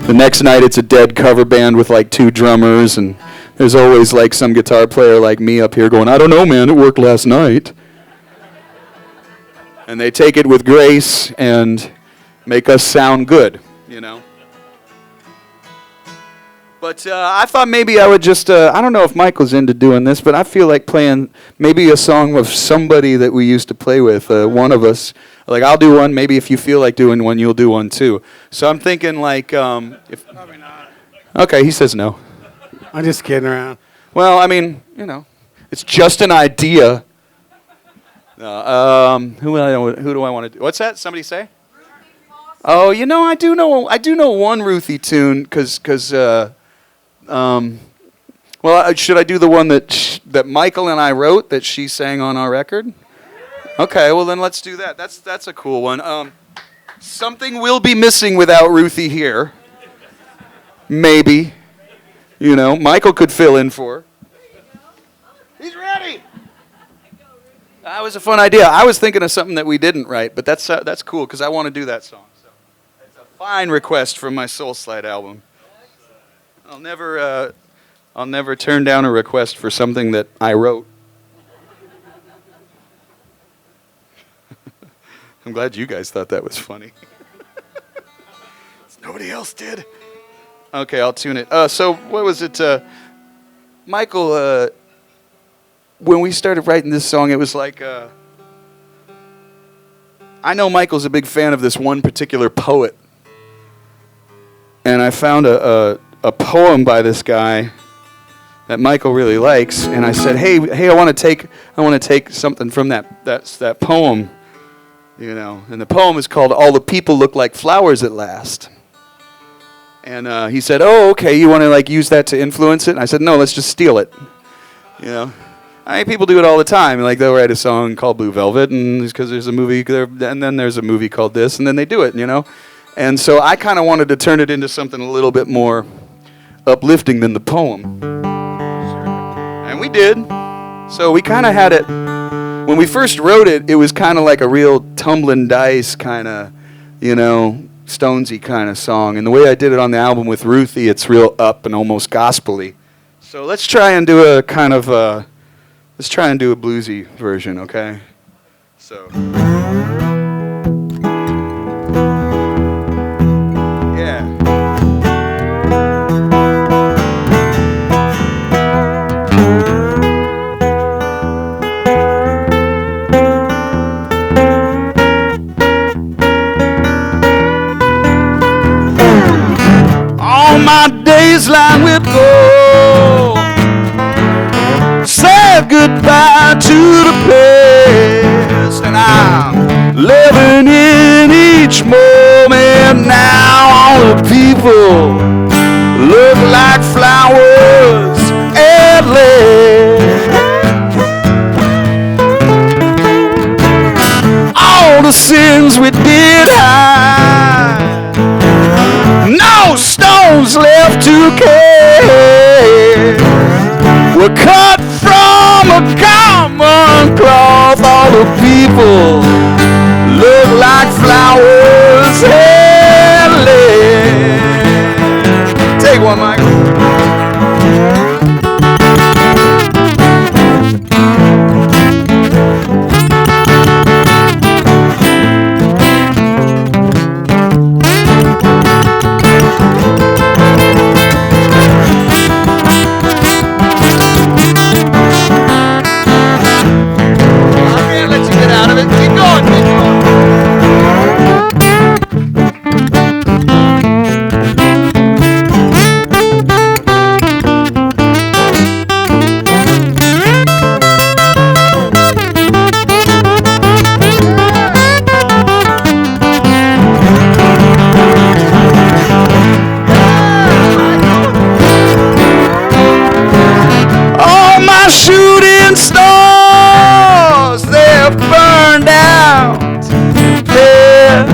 the next night it's a dead cover band with like 2 drummers, and there's always like some guitar player like me up here going, I don't know, man, it worked last night. And they take it with grace and make us sound good, you know. But I thought maybe I would just, I don't know if Michael's into doing this, but I feel like playing maybe a song of somebody that we used to play with, one of us. Like, I'll do one. Maybe if you feel like doing one, you'll do one too. So I'm thinking like, if Probably not. Okay, he says no. I'm just kidding around. Well, I mean, you know, it's just an idea. Who do I want to do? What's that? Somebody say? Oh, you know, I do know one Ruthie tune, because well, should I do the one that Michael and I wrote that she sang on our record? Okay, well then let's do that. That's a cool one. Something will be missing without Ruthie here. Maybe. You know, Michael could fill in for her. He's ready. That was a fun idea. I was thinking of something that we didn't write, but that's cool because I want to do that song. So it's a fine request from my Soul Slide album. I'll never turn down a request for something that I wrote. I'm glad you guys thought that was funny. Nobody else did. Okay, I'll tune it. So what was it? Michael, when we started writing this song, it was like, I know Michael's a big fan of this one particular poet. And I found a poem by this guy that Michael really likes, and I said, hey, I want to take something from that poem, you know. And the poem is called "All the People Look Like Flowers at Last." And he said, "Oh, okay, you want to like use that to influence it?" And I said, "No, let's just steal it." You know, I mean, people do it all the time. Like they'll write a song called Blue Velvet, and because there's a movie there, and then there's a movie called this, and then they do it. You know, and so I kind of wanted to turn it into something a little bit more uplifting than the poem, and we did. So we kind of had it. When we first wrote it, it was kind of like a real tumbling dice kind of, you know, Stonesy kind of song. And the way I did it on the album with Ruthie, it's real up and almost gospel-y. So let's try and do a kind of, let's try and do a bluesy version, okay? So. Yeah. My days lined with gold, said goodbye to the past, and I'm living in each moment now. All the people look like flowers at last. All the sins we did hide, no stones left to cast. We're cut from a common cloth. All the people look like flowers and leaves. Take one, Mike. Shooting stars, they're burned out, yes.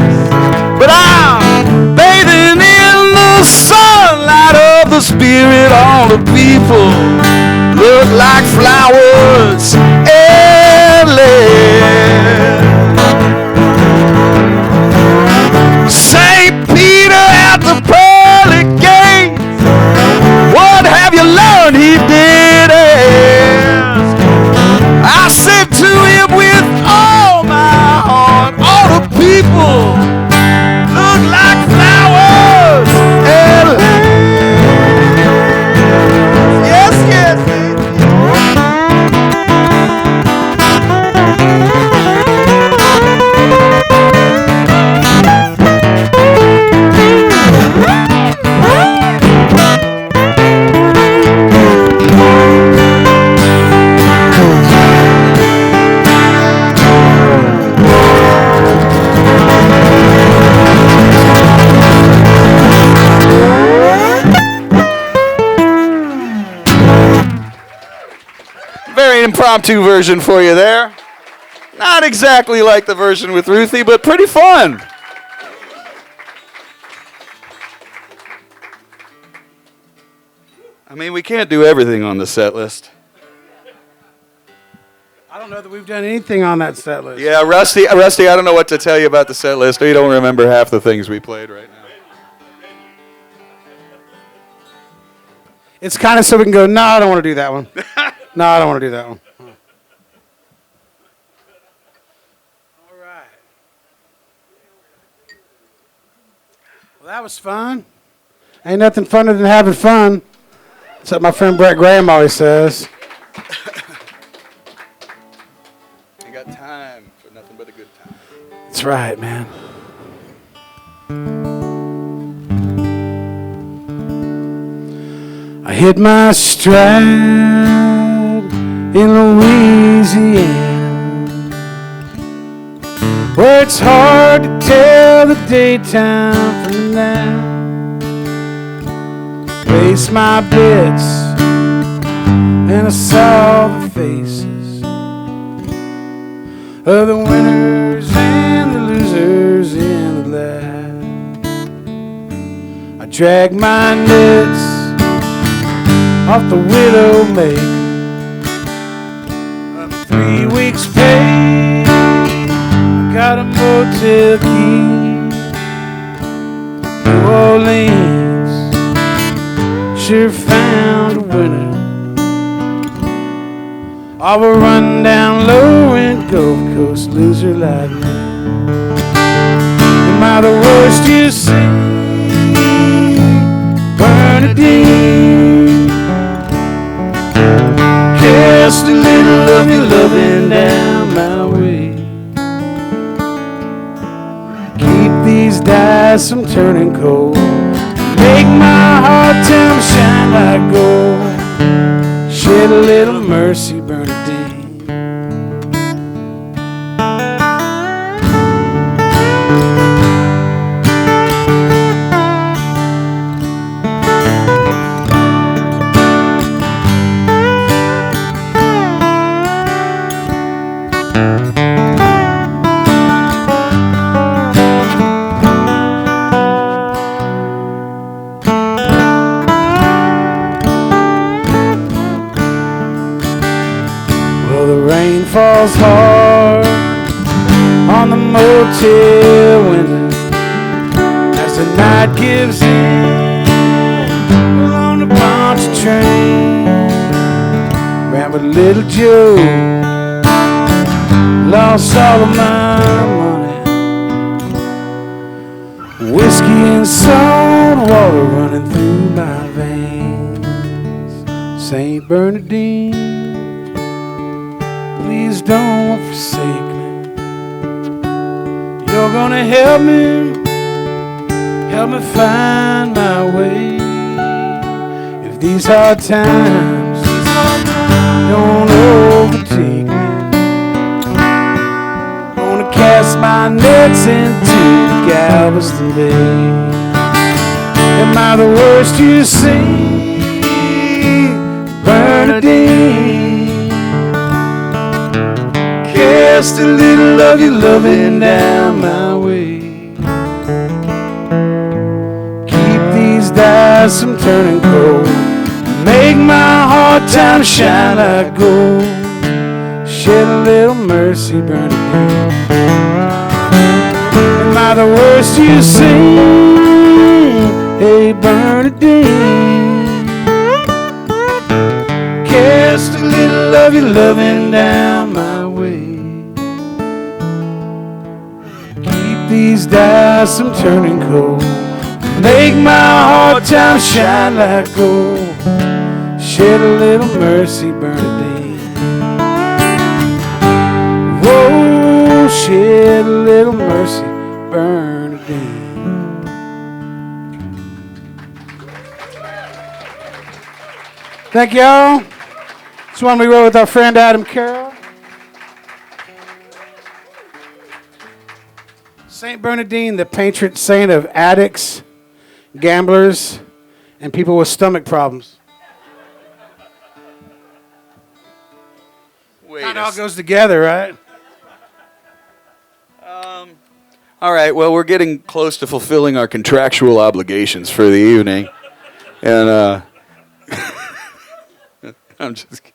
But I'm bathing in the sunlight of the spirit. All the people look like flowers and leaves. St. Peter at the pearly gates, what have you learned? He did ask. I said to him with all my heart, all the people look like flowers and leaves. Yes, yes. Very impromptu version for you there. Not exactly like the version with Ruthie, but pretty fun. I mean, we can't do everything on the set list. I don't know that we've done anything on that set list. Yeah, Rusty, I don't know what to tell you about the set list. You don't remember half the things we played right now. It's kind of so we can go, no, I don't want to do that one. No, I don't want to do that one. All right. Well, that was fun. Ain't nothing funner than having fun. That's what my friend Brett Graham always says. You got time for nothing but a good time. That's right, man. I hit my stride in Louisiana, where it's hard to tell the daytime from the night. Place my bets and I saw the faces of the winners and the losers in the lab. I dragged my nets off the widow maker of 3 weeks' pay. I got a motel key. New Orleans sure found a winner of a run-down low-rent Gulf Coast loser like me. Am I the worst you see? Bernadine, cast a little of your loving down my way. Keep these dice from turning cold. Make my heart town shine like gold. Shed a little mercy, Bernadine. Falls hard on the motel window as the night gives in. We're on a bunch of train, ran with little Joe, lost all of my money. Whiskey and salt water running through my veins. St. Bernadine, please don't forsake me. You're gonna help me find my way. If these hard times don't overtake me, gonna cast my nets into Galveston Bay. Am I the worst you see, Bernadine? Cast a little of your loving down my way. Keep these dice from turning cold. Make my hard time shine like gold. Shed a little mercy, Bernadine. Am I the worst you see? Hey, Bernadine. Cast a little of your loving down my way. These dice I'm turning cold. Make my hard time shine like gold. Shed a little mercy, Bernadine. Whoa, shed a little mercy, Bernadine. Thank y'all. This one we wrote with our friend Adam Carroll. St. Bernadine, the patron saint of addicts, gamblers, and people with stomach problems. It all goes together, right? All right, well, we're getting close to fulfilling our contractual obligations for the evening. And I'm just kidding.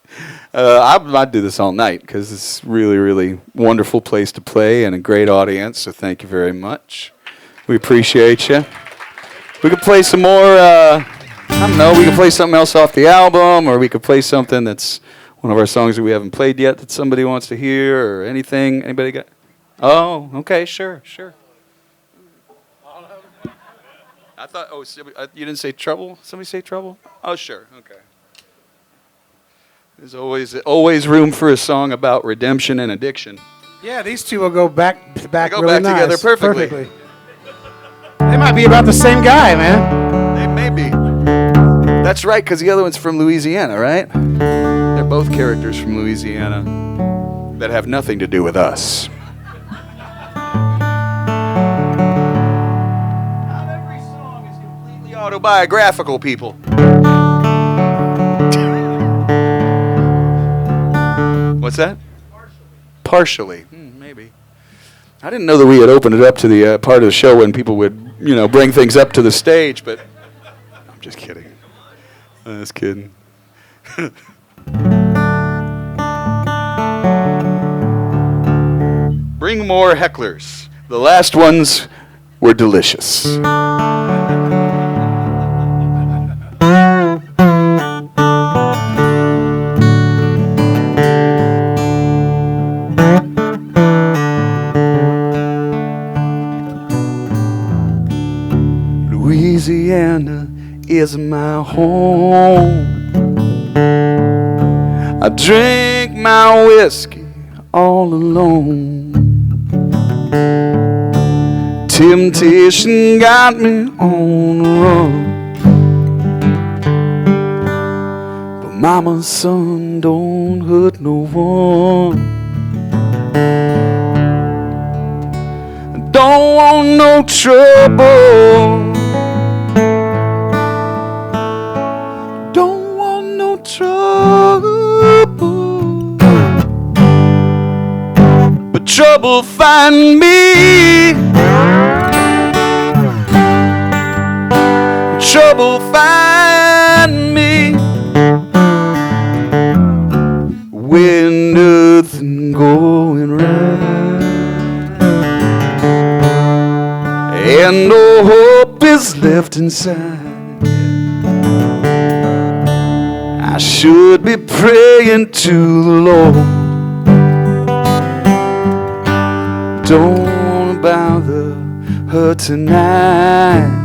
I'd do this all night because it's really, really wonderful place to play and a great audience. So thank you very much. We appreciate you. We could play some more. I don't know. We could play something else off the album, or we could play something that's one of our songs that we haven't played yet that somebody wants to hear, or anything. Anybody got? Oh, okay, sure. I thought. Oh, you didn't say trouble. Somebody say trouble? Oh, sure. Okay. There's always room for a song about redemption and addiction. Yeah, these two will go back to back. They go really back together perfectly. They might be about the same guy, man. They may be. That's right, because the other one's from Louisiana, right? They're both characters from Louisiana that have nothing to do with us. Not every song is completely autobiographical, people. What's that? Partially. Maybe. I didn't know that we had opened it up to the part of the show when people would, bring things up to the stage, but I'm just kidding. I'm just kidding. Bring more hecklers. The last ones were delicious. Louisiana is my home. I drink my whiskey all alone. Temptation got me on the run. But mama, son, don't hurt no one. I don't want no trouble. Don't want no trouble. But trouble find me. Trouble find me when nothing going right and no hope is left inside. I should be praying to the Lord. Don't wanna bother her tonight.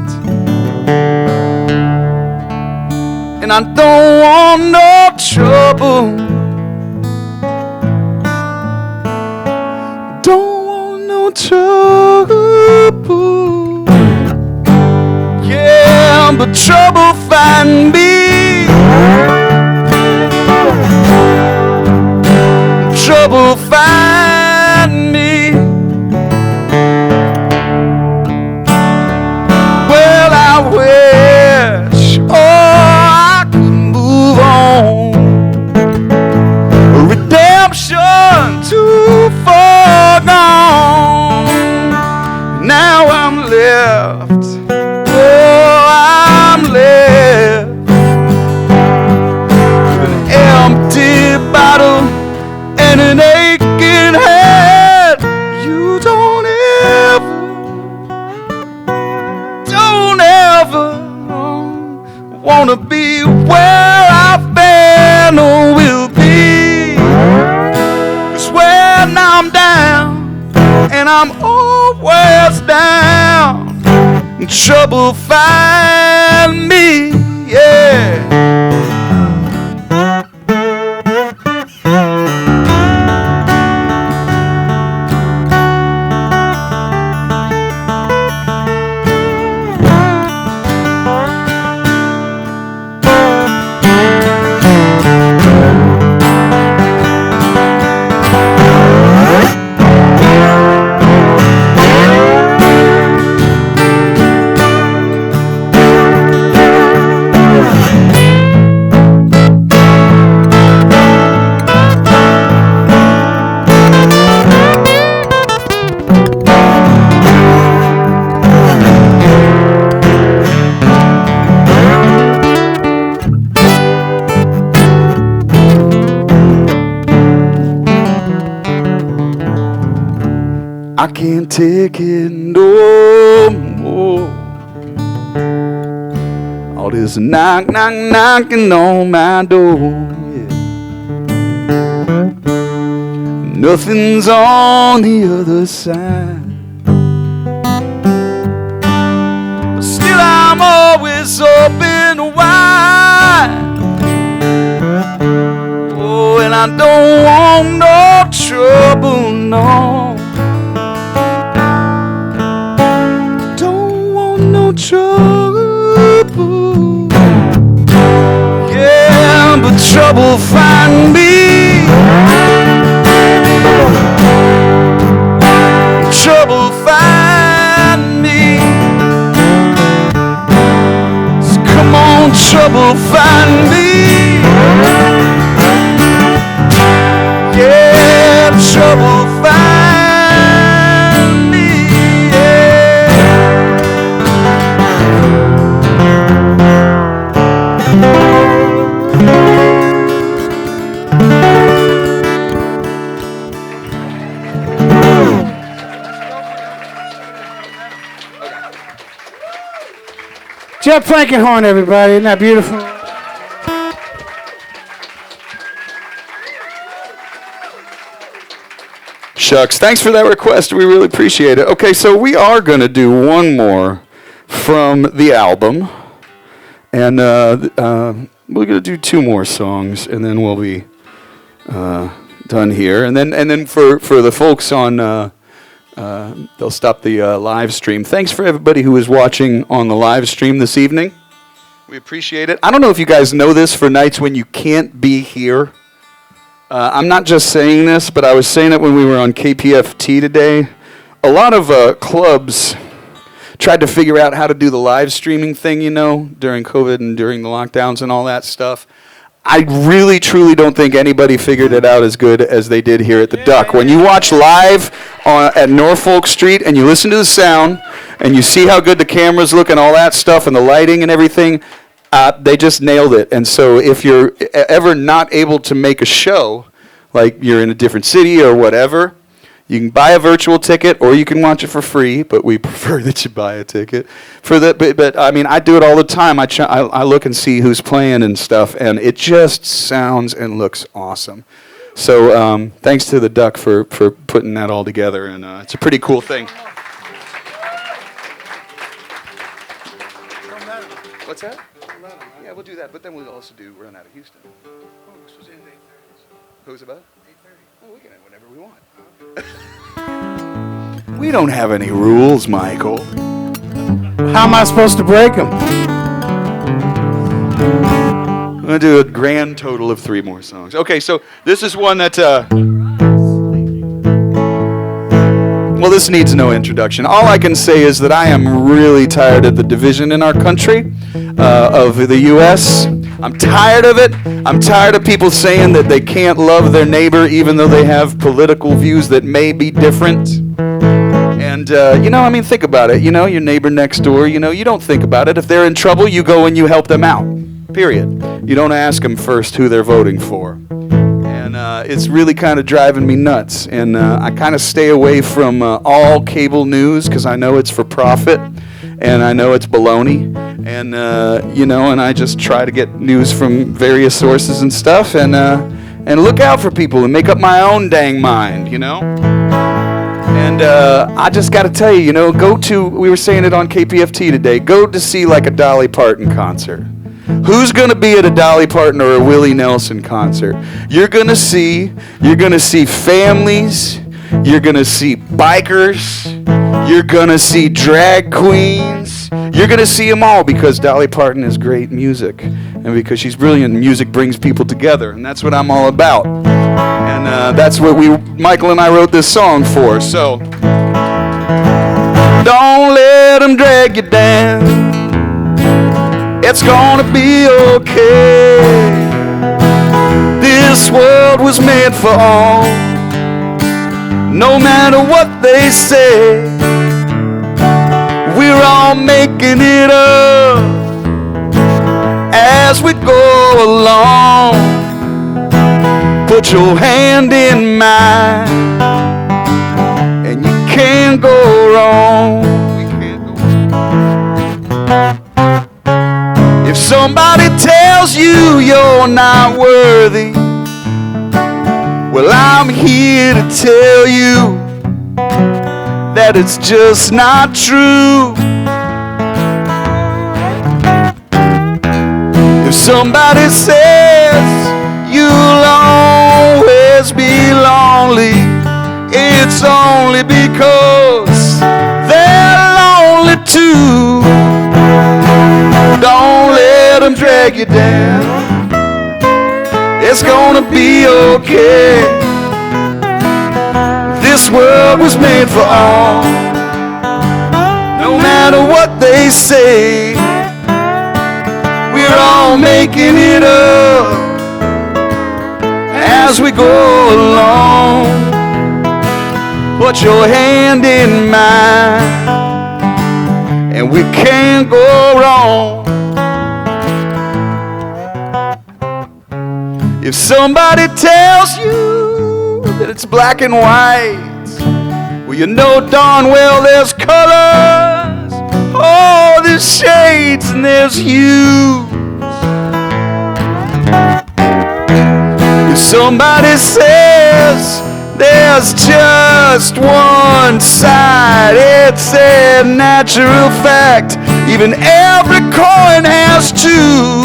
And I don't want no trouble. Don't want no trouble. Yeah, but trouble find me. Trouble find me. Well, I wish, I could move on. Redemption too far gone. Now I'm left, I'm left with an empty bottle and an aching head. You don't ever wanna be where I've been or will be. 'Cause when I'm down, and I'm always down, trouble find me, yeah. I can't take it no more. All this knocking on my door. Yeah. Nothing's on the other side. But still I'm always open wide. Oh, and I don't want no trouble, no. Trouble, yeah, but trouble find me. Trouble find me. So come on, trouble find me. Yeah. Jeff Plankenhorn, everybody. Isn't that beautiful? Shucks, thanks for that request. We really appreciate it. Okay, so we are going to do one more from the album. And we're going to do two more songs, and then we'll be done here. And then for the folks on, they'll stop the live stream. Thanks for everybody who is watching on the live stream this evening. We appreciate it. I don't know if you guys know this for nights when you can't be here. I'm not just saying this, but I was saying it when we were on KPFT today. A lot of clubs tried to figure out how to do the live streaming thing, during COVID and during the lockdowns and all that stuff. I really, truly don't think anybody figured it out as good as they did here at the Duck. When you watch live at Norfolk Street and you listen to the sound and you see how good the cameras look and all that stuff and the lighting and everything, they just nailed it. And so if you're ever not able to make a show, like you're in a different city or whatever, you can buy a virtual ticket or you can watch it for free, but we prefer that you buy a ticket. But I mean, I do it all the time. I look and see who's playing and stuff, and it just sounds and looks awesome. So thanks to the Duck for putting that all together, and it's a pretty cool thing. What's that? Yeah, we'll do that, but then we'll also do Run Out of Houston. Who's about? 8:30. Oh, we can end whenever we want. We don't have any rules, Michael. How am I supposed to break them? I'm going to do a grand total of 3 more songs. Okay, so this is one that... Well, this needs no introduction. All I can say is that I am really tired of the division in our country, of the U.S. I'm tired of it. I'm tired of people saying that they can't love their neighbor even though they have political views that may be different. And, think about it. Your neighbor next door, you don't think about it. If they're in trouble, you go and you help them out, period. You don't ask them first who they're voting for. And it's really kind of driving me nuts. And I kind of stay away from all cable news because I know it's for profit. And I know it's baloney. And, and I just try to get news from various sources and stuff. And look out for people and make up my own dang mind, And I just got to tell you, we were saying it on KPFT today, go to see like a Dolly Parton concert. Who's going to be at a Dolly Parton or a Willie Nelson concert? You're going to see families, you're going to see bikers, you're going to see drag queens, you're going to see them all because Dolly Parton is great music and because she's brilliant. Music brings people together, and that's what I'm all about. And that's what Michael and I wrote this song for. So, don't let them drag you down. It's gonna be okay. This world was made for all. No matter what they say, we're all making it up as we go along. Put your hand in mine, and you can't go wrong. We can't go wrong. If somebody tells you you're not worthy, well, I'm here to tell you that it's just not true. If somebody says you'll always be lonely, it's only because they're lonely too. Don't let them drag you down. It's gonna be okay. This world was made for all. No matter what they say, we're all making it up as we go along. Put your hand in mine, and we can't go wrong. If somebody tells you that it's black and white, well, you know darn well there's colors Oh, there's shades and there's hues. If somebody says there's just one side, it's a natural fact. Even every coin has two.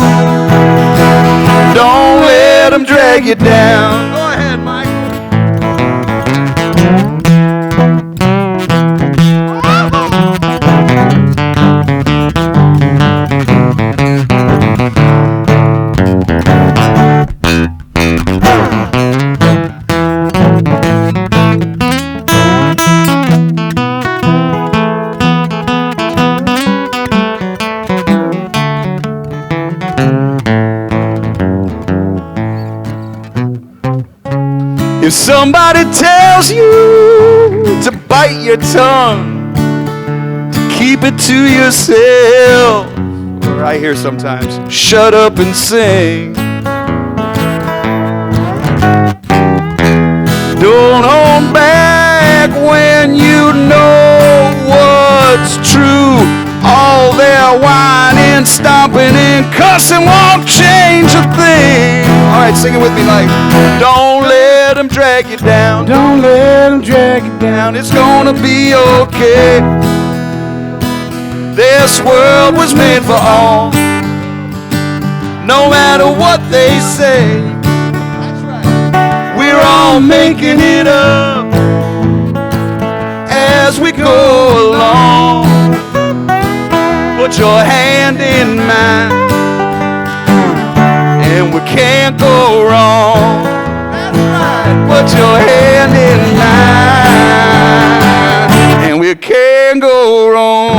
Don't let them drag you down. Go ahead, Mike. If somebody tells you to bite your tongue, to keep it to yourself, or I hear sometimes, shut up and sing. Don't hold back when you know what's true. All their whining, stomping, and cussing won't change a thing. All right, sing it with me like, don't let them drag you down. Don't let them drag you down. It's gonna be okay. This world was made for all. No matter what they say, we're all making it up as we go along. Put your hand in mine, and we can't go wrong. That's right. Put your hand in mine, and we can't go wrong.